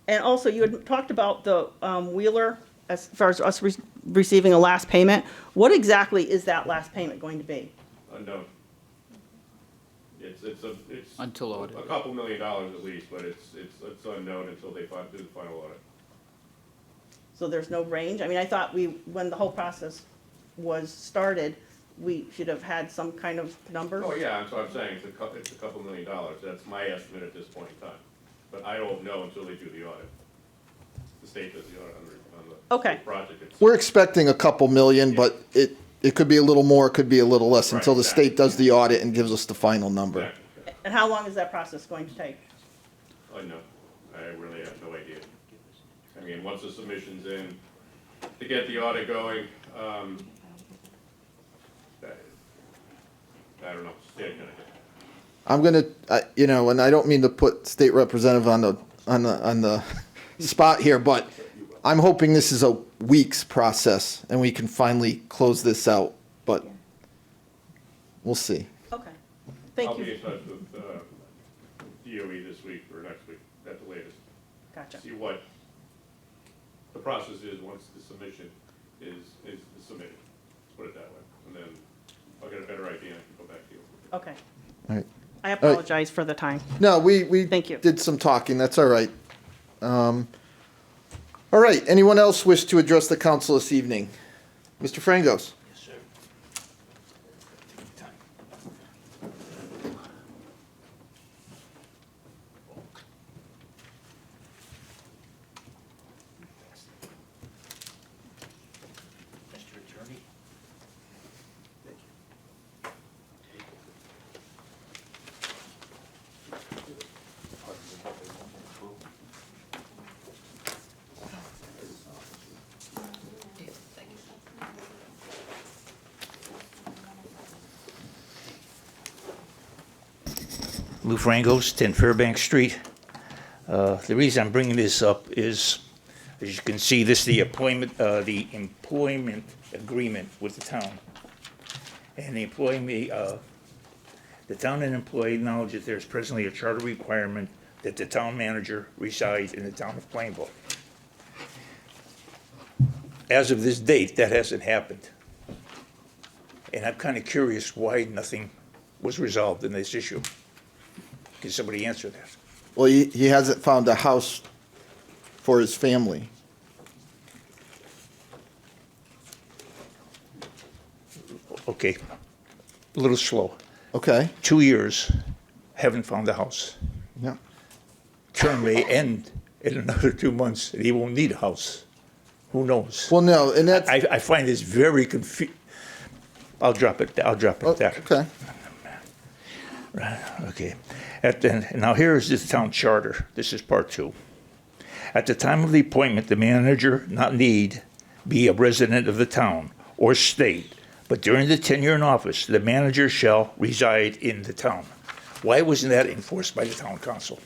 And also, you had talked about the Wheeler, as far as us receiving a last payment. What exactly is that last payment going to be? Unknown. It's Until audit. a couple $1 million at least, but it's unknown until they do the final audit. So there's no range? I mean, I thought when the whole process was started, we should have had some kind of number? Oh, yeah, that's what I'm saying, it's a couple $1 million. That's my estimate at this point in time. But I don't know until they do the audit. The state does the audit on the Okay. project itself. We're expecting a couple million, but it could be a little more, it could be a little less until the state does the audit and gives us the final number. And how long is that process going to take? No, I really have no idea. I mean, once the submission's in, to get the audit going, I don't know, state gonna do. I'm gonna, and I don't mean to put state representative on the spot here, but I'm hoping this is a weeks process and we can finally close this out, but we'll see. Okay, thank I'll be you. in touch with DOE this week or next week at the latest. Gotcha. See what the process is once the submission is submitted, let's put it that way. And then I'll get a better idea and I can go back to you. Okay. All right. I apologize for the time. No, we Thank you. did some talking, that's all right. All right, anyone else wish to address the council this evening? Mr. Frangos? Yes, sir. Mr. Attorney? Lou Frangos, 10 Fairbank Street. The reason I'm bringing this up is, as you can see, this is the employment agreement with the town. And the town and employee acknowledge that there's presently a charter requirement that the town manager reside in the town of Plainville. As of this date, that hasn't happened. And I'm kind of curious why nothing was resolved in this issue. Can somebody answer that? Well, he hasn't found a house for his family. Okay, a little slow. Okay. 2 years, haven't found a house. Yeah. Term may end in another 2 months, and he won't need a house. Who knows? Well, no, and that's... I find this very confusing. I'll drop it there. Okay. Right, okay. Now here is the town charter. This is part 2. At the time of the appointment, the manager not need be a resident of the town or state, but during the tenure in office, the manager shall reside in the town. Why wasn't that enforced by the town council?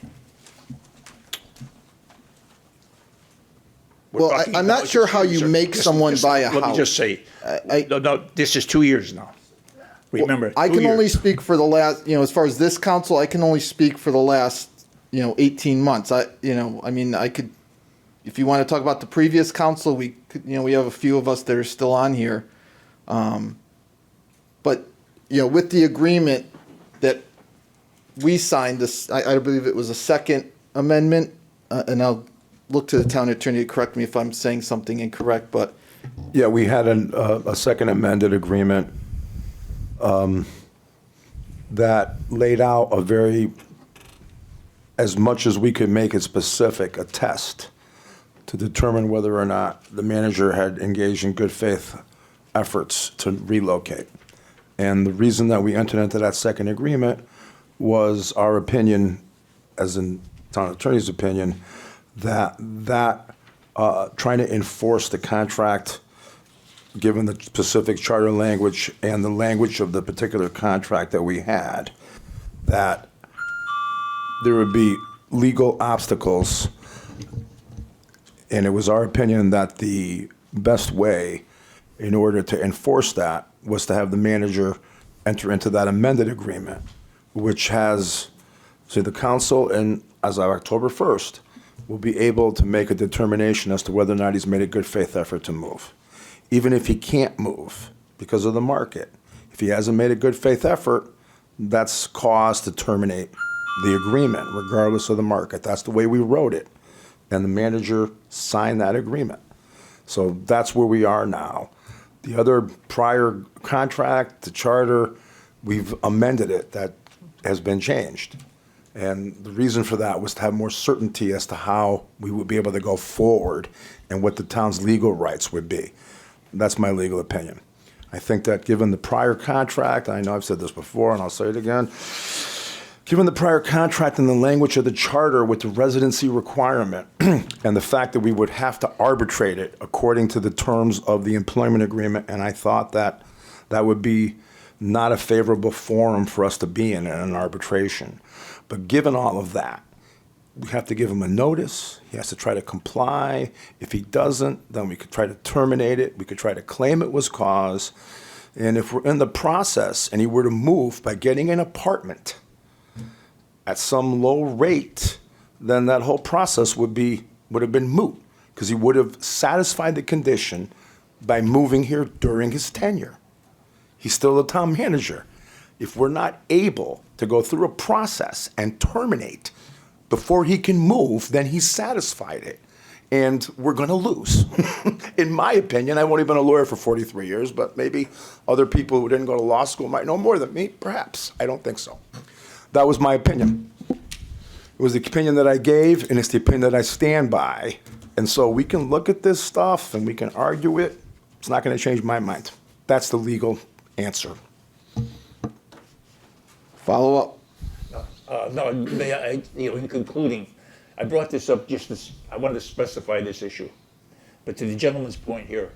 Well, I'm not sure how you make someone buy a house. Let me just say, no, this is 2 years now. Remember, I 2 can years. only speak for the last, as far as this council, I can only speak for the last, 18 months. I could, if you want to talk about the previous council, we could, we have a few of us that are still on here. But, with the agreement that we signed, this, I believe it was a second amendment, and I'll look to the town attorney to correct me if I'm saying something incorrect, but. Yeah, we had a second amended agreement that laid out a very, as much as we could make it specific, a test to determine whether or not the manager had engaged in good faith efforts to relocate. And the reason that we entered into that second agreement was our opinion, as in town attorney's opinion, that trying to enforce the contract, given the specific charter language and the language of the particular contract that we had, that there would be legal obstacles. And it was our opinion that the best way in order to enforce that was to have the manager enter into that amended agreement, which has, so the council, and as of October 1st, will be able to make a determination as to whether or not he's made a good faith effort to move. Even if he can't move because of the market, if he hasn't made a good faith effort, that's cause to terminate the agreement, regardless of the market. That's the way we wrote it. And the manager signed that agreement. So that's where we are now. The other prior contract, the charter, we've amended it. That has been changed. And the reason for that was to have more certainty as to how we would be able to go forward and what the town's legal rights would be. That's my legal opinion. I think that given the prior contract, I know I've said this before and I'll say it again, given the prior contract and the language of the charter with the residency requirement and the fact that we would have to arbitrate it according to the terms of the employment agreement, and I thought that that would be not a favorable forum for us to be in an arbitration. But given all of that, we have to give him a notice. He has to try to comply. If he doesn't, then we could try to terminate it. We could try to claim it was cause. And if we're in the process and he were to move by getting an apartment at some low rate, then that whole process would have been moot, because he would have satisfied the condition by moving here during his tenure. He's still the town manager. If we're not able to go through a process and terminate before he can move, then he's satisfied it. And we're going to lose. In my opinion, I've only been a lawyer for 43 years, but maybe other people who didn't go to law school might know more than me, perhaps. I don't think so. That was my opinion. It was the opinion that I gave, and it's the opinion that I stand by. And so we can look at this stuff and we can argue it. It's not going to change my mind. That's the legal answer. Follow up. No, in concluding, I brought this up just as, I wanted to specify this issue. But to the gentleman's point here,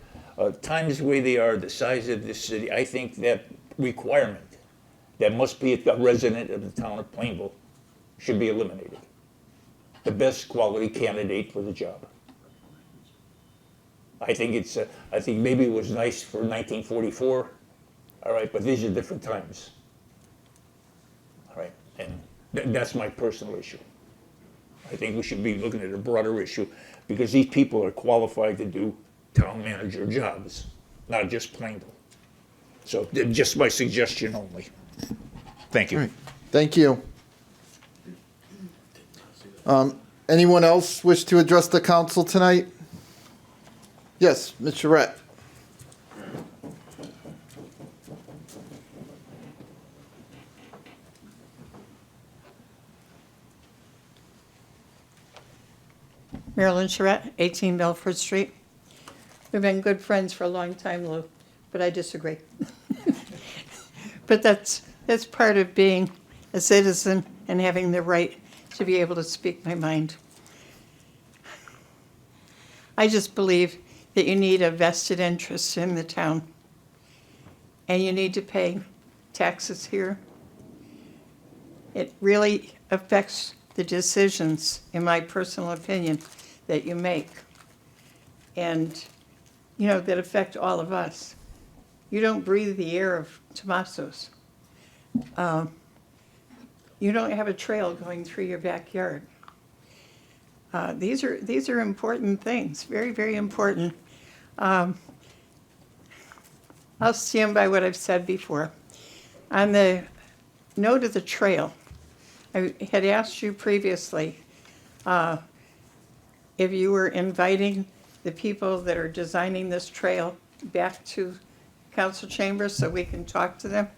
times the way they are, the size of this city, I think that requirement that must be a resident of the town of Plainville should be eliminated. The best quality candidate for the job. I think I think maybe it was nice for 1944, all right, but these are different times. All right, and that's my personal issue. I think we should be looking at a broader issue, because these people are qualified to do town manager jobs, not just Plainville. So just my suggestion only. Thank you. All right. Thank you. Anyone else wish to address the council tonight? Yes, Ms. Charette. Marilyn Charette, 18 Belford Street. We've been good friends for a long time, Lou, but I disagree. But that's part of being a citizen and having the right to be able to speak my mind. I just believe that you need a vested interest in the town, and you need to pay taxes here. It really affects the decisions, in my personal opinion, that you make, and that affect all of us. You don't breathe the air of Tomaso's. You don't have a trail going through your backyard. These are important things, very, very important. I'll stand by what I've said before. On the note of the trail, I had asked you previously if you were inviting the people that are designing this trail back to council chambers so we can talk to them,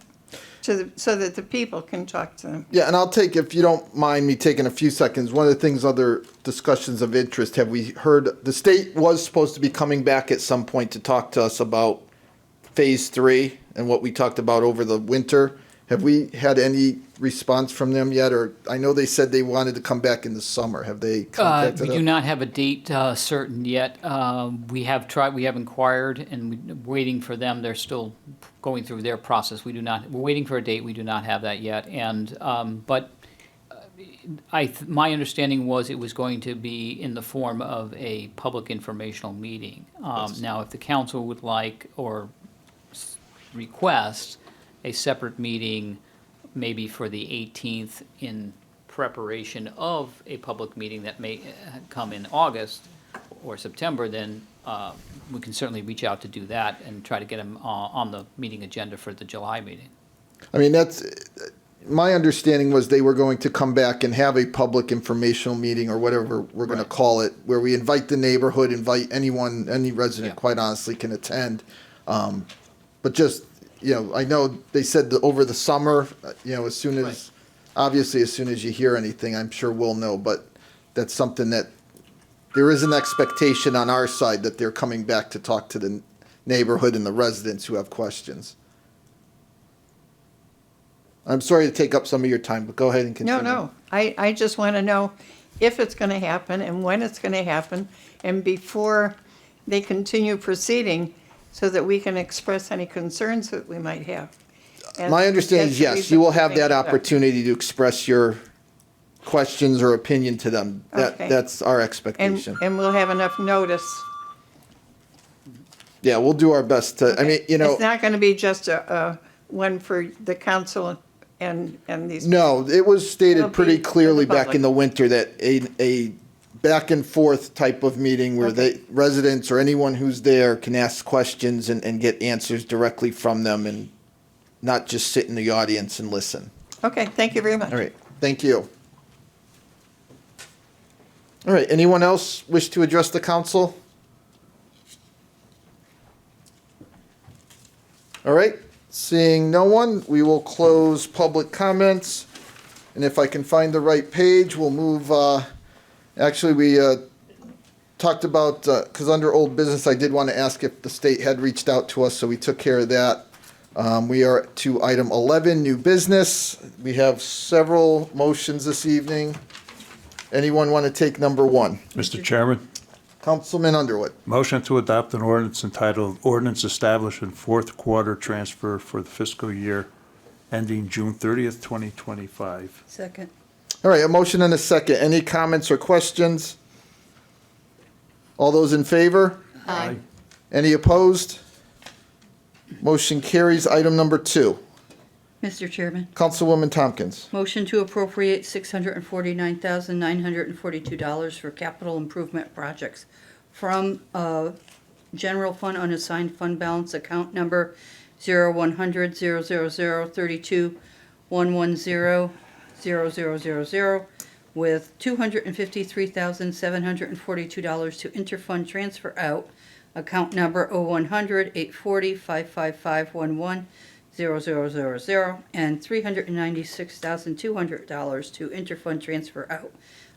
so that the people can talk to them. Yeah, and I'll take, if you don't mind me taking a few seconds, one of the things, other discussions of interest, have we heard, the state was supposed to be coming back at some point to talk to us about phase 3 and what we talked about over the winter. Have we had any response from them yet? Or I know they said they wanted to come back in the summer. Have they contacted We us? do not have a date certain yet. We have tried, we have inquired, and we're waiting for them. They're still going through their process. We're waiting for a date. We do not have that yet. And, but my understanding was it was going to be in the form of a public informational meeting. Now, if the council would like or request a separate meeting, maybe for the 18th in preparation of a public meeting that may come in August or September, then we can certainly reach out to do that and try to get them on the meeting agenda for the July meeting. I mean, my understanding was they were going to come back and have a public informational meeting or whatever we're going to call it, where we invite the neighborhood, invite anyone, any resident, quite honestly, can attend. But just, I know they said that over the summer, as soon as, obviously, as soon as you hear anything, I'm sure we'll know. But that's something that there is an expectation on our side that they're coming back to talk to the neighborhood and the residents who have questions. I'm sorry to take up some of your time, but go ahead and continue. No. I just want to know if it's going to happen and when it's going to happen, and before they continue proceeding, so that we can express any concerns that we might have. And My understanding that's is, the yes, reason you will for have that bringing it up. opportunity to express your questions or opinion to them. Okay. That's our And, expectation. and we'll have enough notice. Yeah, we'll do our best to, I mean, It's not going to be just a one for the council and these. No, it was It'll stated pretty be for clearly the back in the winter that a back and forth type of meeting where they, residents or anyone who's there can ask questions and get answers directly from them and not just sit in the audience and listen. Okay, thank you very much. All right, thank you. All right, anyone else wish to address the council? All right, seeing no one, we will close public comments. And if I can find the right page, we'll move, actually, we talked about, because under old business, I did want to ask if the state had reached out to us, so we took care of that. We are to item 11, new business. We have several motions this evening. Anyone want to take number 1? Mr. Chairman, Councilman Underwood. motion to adopt an ordinance entitled Ordinance Establishing Fourth Quarter Transfer for the Fiscal Year ending June 30th, 2025. Second. All right, a motion and a second. Any comments or questions? All those in favor? Aye. Any opposed? Motion carries. Item number 2. Mr. Chairman, Councilwoman Tompkins. motion to appropriate $649,942 for capital improvement projects from general fund unassigned fund balance account number 0100 000 32 110 0000 with $253,742 to interfund transfer out account number 0100 840 55511 0000 and $396,200 to interfund transfer out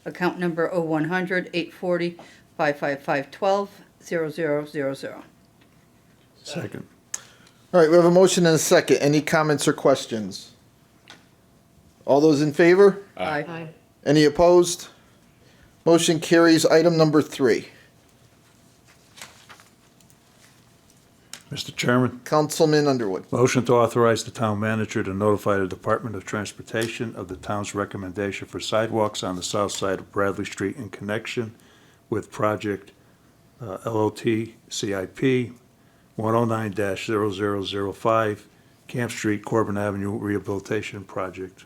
account number 0100 840 55512 0000. Second. All right, we have a motion and a second. Any comments or questions? All those in favor? Aye. Any opposed? Motion carries. Item number 3. Mr. Chairman, Councilman Underwood. motion to authorize the town manager to notify the Department of Transportation of the town's recommendation for sidewalks on the south side of Bradley Street in connection with project LOT CIP 109-0005 Camp Street, Corbin Avenue Rehabilitation Project.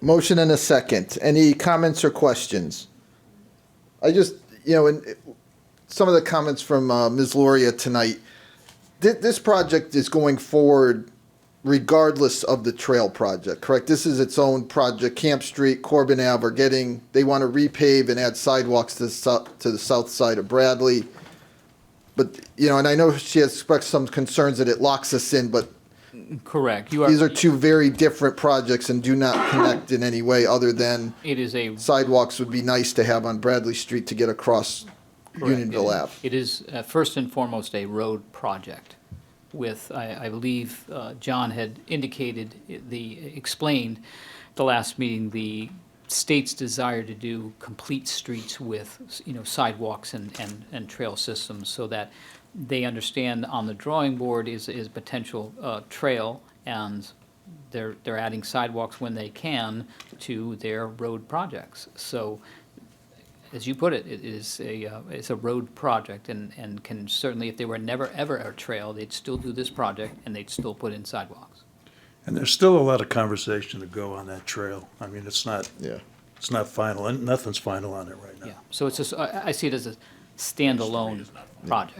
Motion and a second. Any comments or questions? I just, in some of the comments from Ms. Loria tonight, this project is going forward regardless of the trail project, correct? This is its own project. Camp Street, Corbin Ave they want to repave and add sidewalks to the south side of Bradley. But, and I know she has expressed some concerns that it locks us in, but Correct. these are two very different projects and do not connect in any way other than It is a sidewalks would be nice to have on Bradley Street to get across correct. Unionville Ave. It is first and foremost a road project. with, I believe John had indicated, explained the last meeting, the state's desire to do complete streets with, sidewalks and trail systems, so that they understand on the drawing board is potential trail, and they're adding sidewalks when they can to their road projects. So, as you put it, it's a road project, and can certainly, if they were never ever a trail, they'd still do this project and they'd still put in sidewalks. And there's still a lot of conversation to go on that trail. I mean, it's not final, and nothing's final on it right now. Yeah, so it's just, I see it as a standalone project.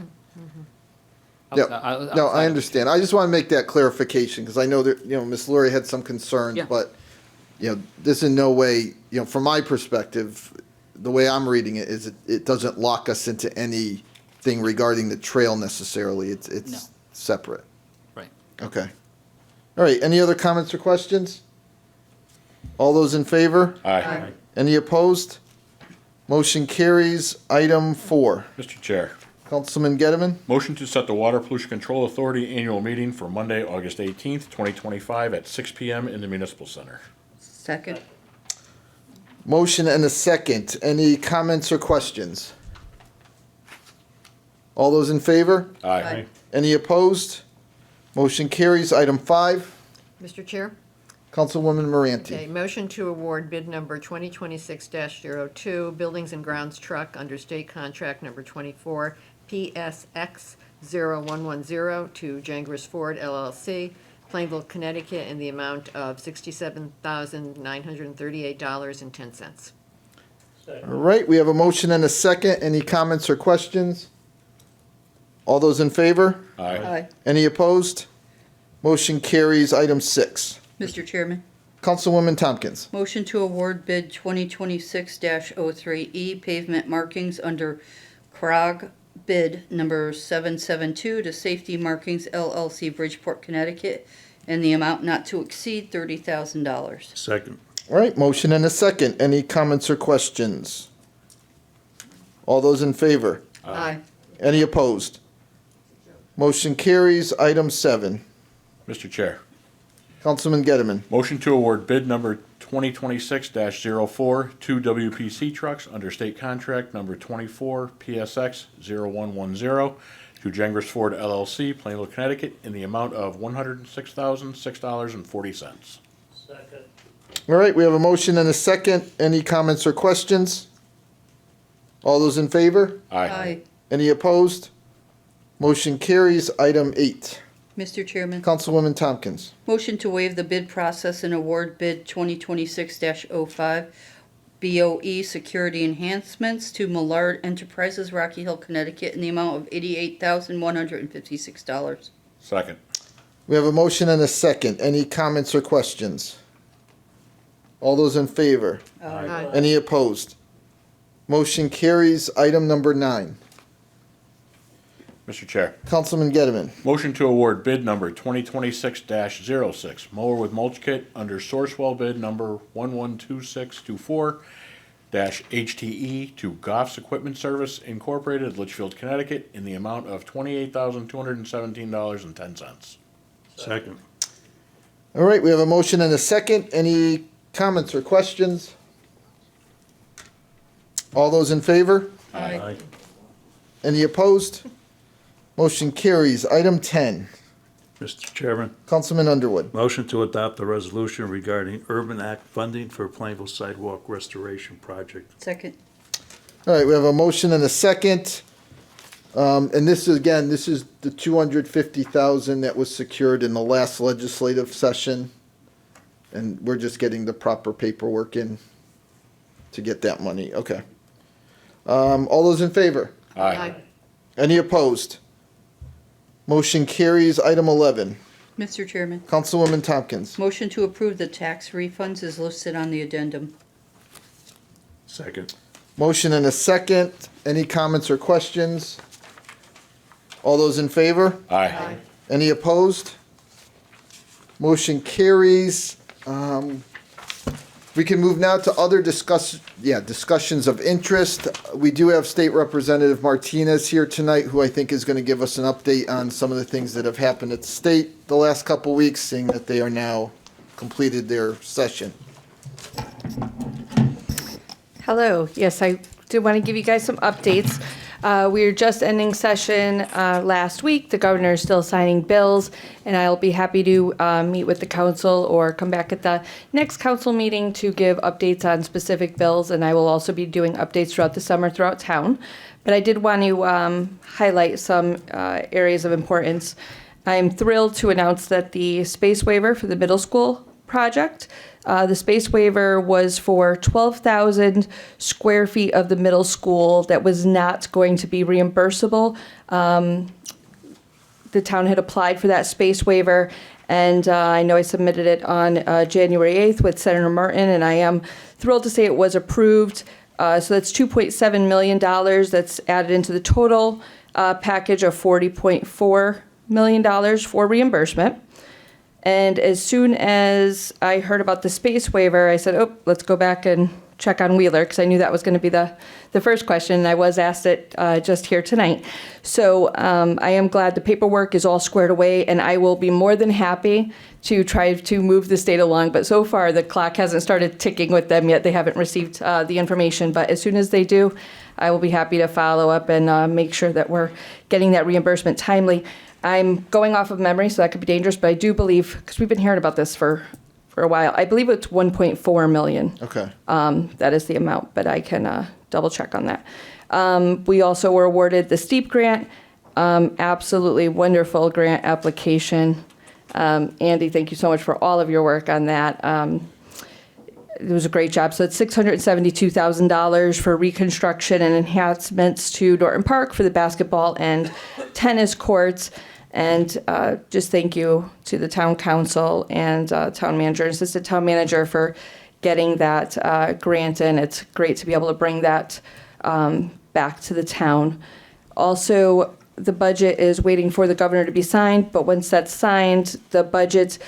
Yeah, no, I understand. I just want to make that clarification, because I know that, Ms. Lurie had some concerns, Yeah. but, this in no way, from my perspective, the way I'm reading it is it doesn't lock us into anything regarding the trail necessarily. It's separate. Right. Okay. All right, any other comments or questions? All those in favor? Aye. Any opposed? Motion carries. Item 4. Mr. Chair. Councilman Gettleman? Motion to set the Water Pollution Control Authority annual meeting for Monday, August 18th, 2025 at 6 p.m. in the Municipal Center. Second. Motion and a second. Any comments or questions? All those in favor? Aye. Any opposed? Motion carries. Item 5. Mr. Chair? Councilwoman Moranti. Okay, motion to award bid number 2026-02, Buildings and Grounds Truck under state contract number 24, PSX 0110 to Jangris Ford LLC, Plainville, Connecticut, in the amount of $67,938.10. All right, we have a motion and a second. Any comments or questions? All those in favor? Aye. Any opposed? Motion carries. Item 6. Mr. Chairman, Councilwoman Tompkins. motion to award bid 2026-03E pavement markings under CROG bid number 772 to Safety Markings LLC, Bridgeport, Connecticut, in the amount not to exceed $30,000. Second. All right, motion and a second. Any comments or questions? All those in favor? Aye. Any opposed? Motion carries. Item 7. Mr. Chair. Councilman Gettleman. Motion to award bid number 2026-04 two WPC trucks under state contract number 24 PSX 0110 to Jangris Ford LLC, Plainville, Connecticut, in the amount of $106,006.40. All right, we have a motion and a second. Any comments or questions? All those in favor? Aye. Any opposed? Motion carries. Item 8. Mr. Chairman, Councilwoman Tompkins. motion to waive the bid process and award bid 2026-05 BOE Security Enhancements to Millard Enterprises, Rocky Hill, Connecticut, in the amount of $88,156. Second. We have a motion and a second. Any comments or questions? All those in favor? Aye. Any opposed? Motion carries. Item number 9. Mr. Chair. Councilman Gettleman. Motion to award bid number 2026-06 mower with mulch kit under Sourcewell bid number 112624-HTE to Goff's Equipment Service Incorporated, Litchfield, Connecticut, in the amount of $28,217.10. Second. All right, we have a motion and a second. Any comments or questions? All those in favor? Aye. Any opposed? Motion carries. Item 10. Mr. Chairman, Councilman Underwood. motion to adopt the resolution regarding Urban Act funding for Plainville Sidewalk Restoration Project. Second. All right, we have a motion and a second. And this is the $250,000 that was secured in the last legislative session. And we're just getting the proper paperwork in to get that money. Okay. All those in favor? Aye. Any opposed? Motion carries. Item 11. Mr. Chairman, Councilwoman Tompkins. motion to approve the tax refunds is listed on the addendum. Second. Motion and a second. Any comments or questions? All those in favor? Aye. Any opposed? Motion carries. We can move now to other discussions of interest. We do have State Representative Martinez here tonight, who I think is going to give us an update on some of the things that have happened at the state the last couple weeks, seeing that they are now completed their session. Hello. Yes, I do want to give you guys some updates. We are just ending session last week. The governor is still signing bills, and I'll be happy to meet with the council or come back at the next council meeting to give updates on specific bills, and I will also be doing updates throughout the summer throughout town. But I did want to highlight some areas of importance. I'm thrilled to announce that the space waiver for the middle school project, the space waiver was for 12,000 square feet of the middle school that was not going to be reimbursable. The town had applied for that space waiver, and I know I submitted it on January 8th with Senator Martin, and I am thrilled to say it was approved. So that's $2.7 million that's added into the total package of $40.4 million for reimbursement. And as soon as I heard about the space waiver, I said, oh, let's go back and check on Wheeler, because I knew that was going to be the first question, and I was asked it just here tonight. So I am glad the paperwork is all squared away, and I will be more than happy to try to move the state along. But so far, the clock hasn't started ticking with them yet. They haven't received the information. But as soon as they do, I will be happy to follow up and make sure that we're getting that reimbursement timely. I'm going off of memory, so that could be dangerous, but I do believe, because we've been hearing about this for a while, I believe it's 1.4 million. Okay. That is the amount, but I can double check on that. We also were awarded the STEEP grant. Absolutely wonderful grant application. Andy, thank you so much for all of your work on that. It was a great job. So it's $672,000 for reconstruction and enhancements to Norton Park for the basketball and tennis courts. And just thank you to the town council and town manager and assistant town manager for getting that grant in. It's great to be able to bring that back to the town. Also, the budget is waiting for the governor to be signed, but once that's signed, the budget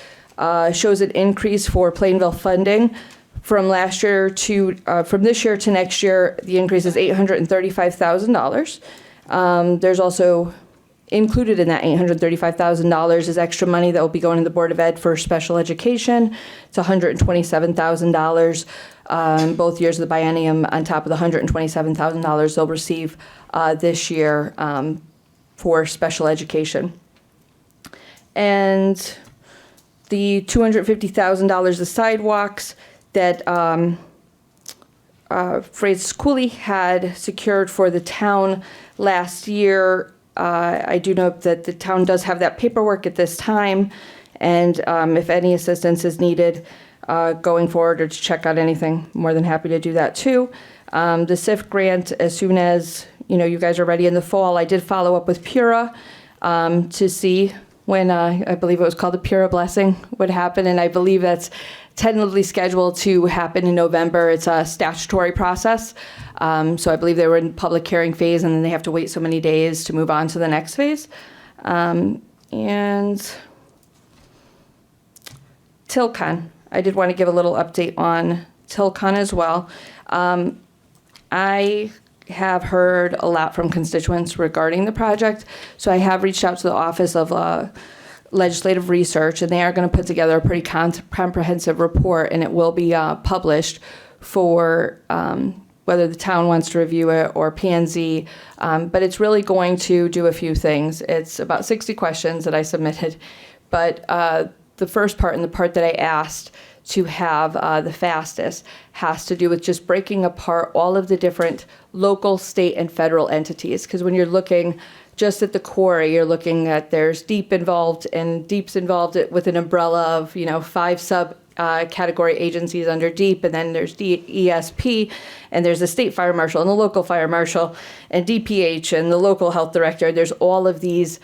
shows an increase for Plainville funding. From last year to from this year to next year, the increase is $835,000. There's also included in that $835,000 is extra money that will be going to the Board of Ed for special education. It's $127,000 both years of the biennium on top of the $127,000 they'll receive this year for special education. And the $250,000 of sidewalks that Fraser Cooley had secured for the town last year. I do know that the town does have that paperwork at this time, and if any assistance is needed going forward or to check out anything, more than happy to do that too. The SIF grant, as soon as you guys are ready in the fall, I did follow up with Pura to see when I believe it was called the Pura Blessing would happen, and I believe that's tentatively scheduled to happen in November. It's a statutory process. So I believe they were in public hearing phase, and then they have to wait so many days to move on to the next phase. And Tilcon, I did want to give a little update on Tilcon as well. I have heard a lot from constituents regarding the project, so I have reached out to the Office of Legislative Research, and they are going to put together a pretty comprehensive report, and it will be published for whether the town wants to review it or P&Z, but it's really going to do a few things. It's about 60 questions that I submitted, but the first part and the part that I asked to have the fastest has to do with just breaking apart all of the different local, state, and federal entities, because when you're looking just at the quarry, you're looking at there's DEEP involved, and DEEP's involved with an umbrella of 5 category agencies under DEEP, and then there's ESP, and there's the state fire marshal and the local fire marshal, and DPH and the local health director. There's all of these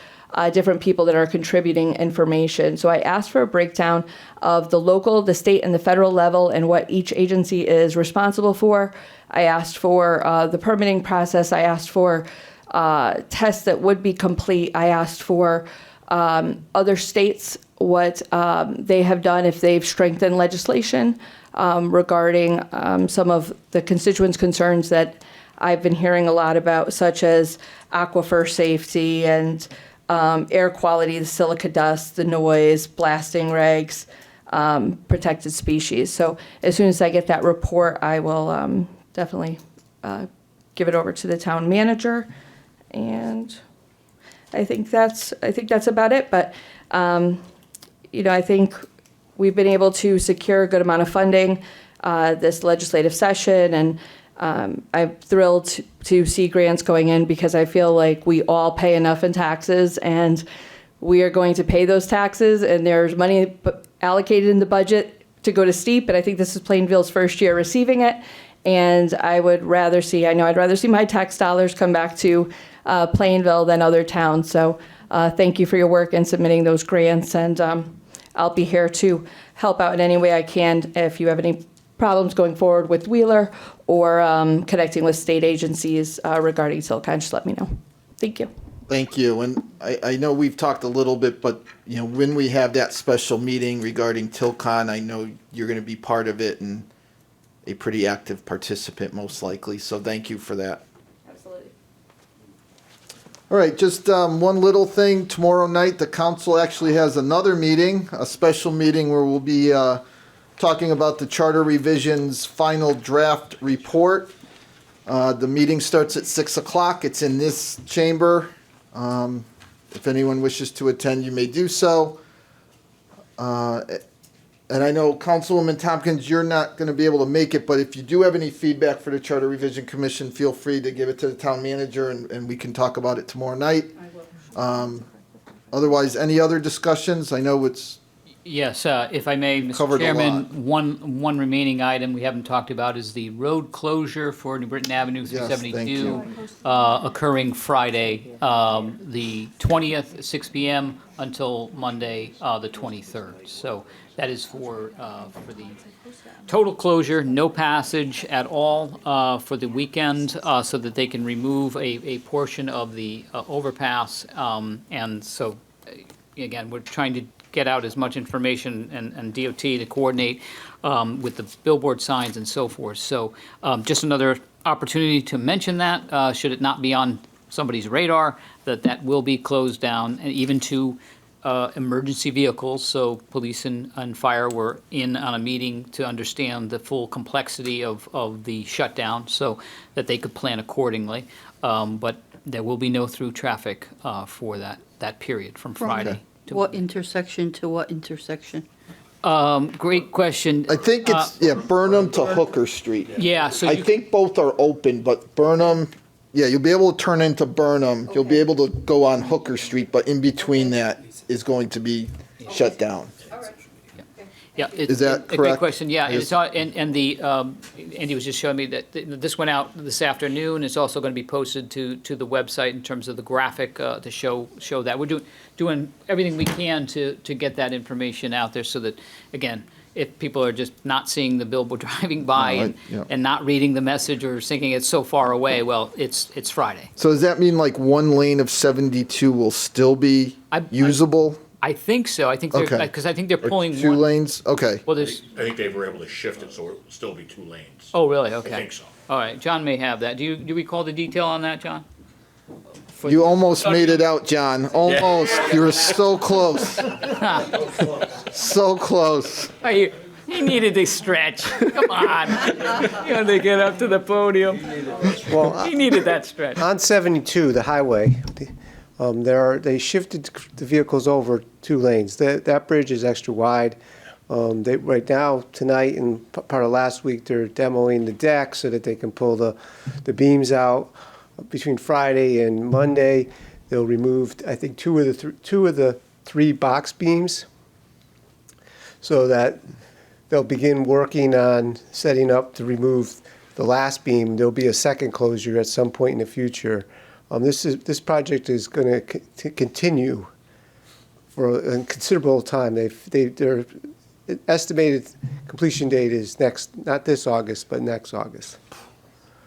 different people that are contributing information. So I asked for a breakdown of the local, the state, and the federal level and what each agency is responsible for. I asked for the permitting process. I asked for tests that would be complete. I asked for other states what they have done, if they've strengthened legislation regarding some of the constituents' concerns that I've been hearing a lot about, such as aquifer safety and air quality, the silica dust, the noise, blasting regs, protected species. So as soon as I get that report, I will definitely give it over to the town manager. And I think that's about it. But I think we've been able to secure a good amount of funding this legislative session, and I'm thrilled to see grants going in because I feel like we all pay enough in taxes, and we are going to pay those taxes, and there's money allocated in the budget to go to STEEP, and I think this is Plainville's first year receiving it, and I'd rather see my tax dollars come back to Plainville than other towns. So thank you for your work in submitting those grants, and I'll be here to help out in any way I can if you have any problems going forward with Wheeler or connecting with state agencies regarding Silicon. Just let me know. Thank you. Thank you. And I know we've talked a little bit, but when we have that special meeting regarding Tilcon, I know you're going to be part of it and a pretty active participant most likely. So thank you for that. Absolutely. All right, just one little thing. Tomorrow night, the council actually has another meeting, a special meeting where we'll be talking about the charter revision's final draft report. The meeting starts at 6 o'clock. It's in this chamber. If anyone wishes to attend, you may do so. And I know Councilwoman Tompkins, you're not going to be able to make it, but if you do have any feedback for the Charter Revision Commission, feel free to give it to the town manager, and we can talk about it tomorrow night. Otherwise, any other discussions? I know it's Yes, if I may, Mr. Covered a Chairman, one remaining item we haven't talked about is the road closure for New Britain Avenue Yes, thank 372, occurring Friday, the 20th, 6 p.m. until Monday, the 23rd. So that is for the total closure, no passage at all for the weekend, so that they can remove a portion of the overpass. And so, again, we're trying to get out as much information and DOT to coordinate with the billboard signs and so forth. So just another opportunity to mention that, should it not be on somebody's radar, that will be closed down, and even to emergency vehicles. So police and fire were in on a meeting to understand the full complexity of the shutdown so that they could plan accordingly. But there will be no through traffic for that period from Friday. What intersection to what intersection? Great question. I think it's Burnham to Hooker Street. Yeah, so I think both are open, but Burnham, you'll be able to turn into Burnham. You'll be able to go on Hooker Street, but in between that is going to be shut down. Yeah, Is that a correct? great question. Yeah, Yes. it's and the Andy was just showing me that this went out this afternoon. It's also going to be posted to the website in terms of the graphic to show that we're doing everything we can to get that information out there, so that, again, if people are just not seeing the billboard driving by and not reading the message or thinking it's so far away, well, it's Friday. So does that mean like one lane of 72 will still be usable? I think so. I think they're, Okay. because I think they're Or pulling two one. lanes? Okay. Well, there's. I think they were able to shift it so it'll still be 2 lanes. Oh, really? Okay. I think so. All right. John may have that. Do you recall the detail on that, John? You almost made it out, John. Almost. You were so close. So close. He needed to stretch. Come on. You had to get up to the podium. Well, He needed that stretch. on 72, the highway, they shifted the vehicles over 2 lanes. That bridge is extra wide. Right now, tonight and part of last week, they're demoing the deck so that they can pull the beams out. Between Friday and Monday, they'll remove, I think, two of the 3 box beams, so that they'll begin working on setting up to remove the last beam. There'll be a second closure at some point in the future. This project is going to continue for a considerable time. Their estimated completion date is not this August, but next August.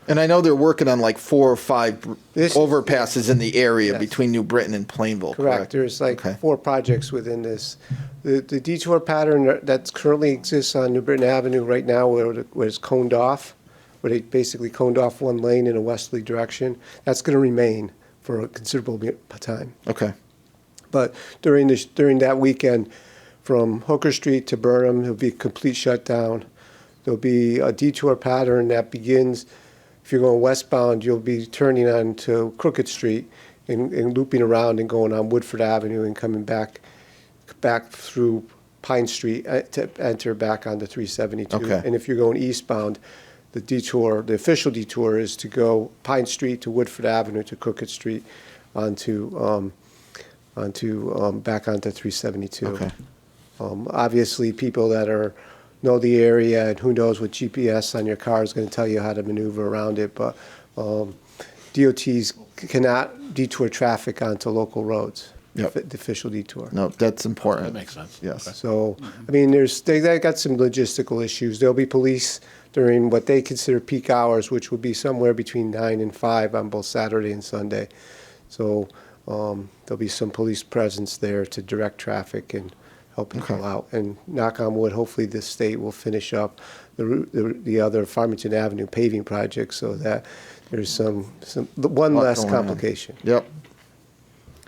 And I know they're working on like 4 or 5 overpasses in the area between New Britain and Plainville, correct? There's 4 projects within this The detour pattern that currently exists on New Britain Avenue right now, where it's coned off, where they basically coned off one lane in a westerly direction, that's going to remain for a considerable time. Okay. But during that weekend, from Hooker Street to Burnham, there'll be a complete shutdown. There'll be a detour pattern that begins, if you're going westbound, you'll be turning on to Crooked Street and looping around and going on Woodford Avenue and coming back through Pine Street to enter back onto 372. Okay. And if you're going eastbound, the official detour is to go Pine Street to Woodford Avenue to Crooked Street back onto 372. Okay. Obviously, people that know the area and who knows what GPS on your car is going to tell you how to maneuver around it, but DOTs cannot detour traffic onto local roads. Yep. The official detour. No, that's important. That makes sense. Yes. Okay. So, I mean, they got some logistical issues. There'll be police during what they consider peak hours, which will be somewhere between 9 and 5 on both Saturday and Sunday. So there'll be some police presence there to direct traffic and help people out. And knock on wood, hopefully the state will finish up the other Farmington Avenue paving project so that there's one less going on. complication. Yep.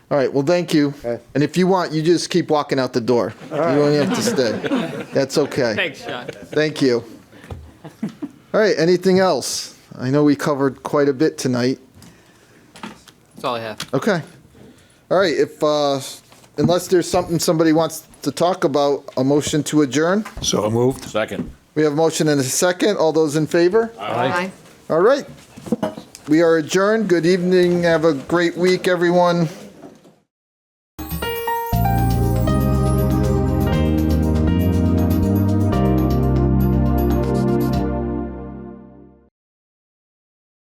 All right, well, thank you. Okay. And if you want, you just keep walking out the door. You don't have to stay. That's okay. Thanks, John. Thank you. All right, anything else? I know we covered quite a bit tonight. That's all I have. Okay. All right, unless there's something somebody wants to talk about, a motion to adjourn? So moved. Second. We have a motion and a second. All those in favor? Aye. All right. We are adjourned. Good evening. Have a great week, everyone.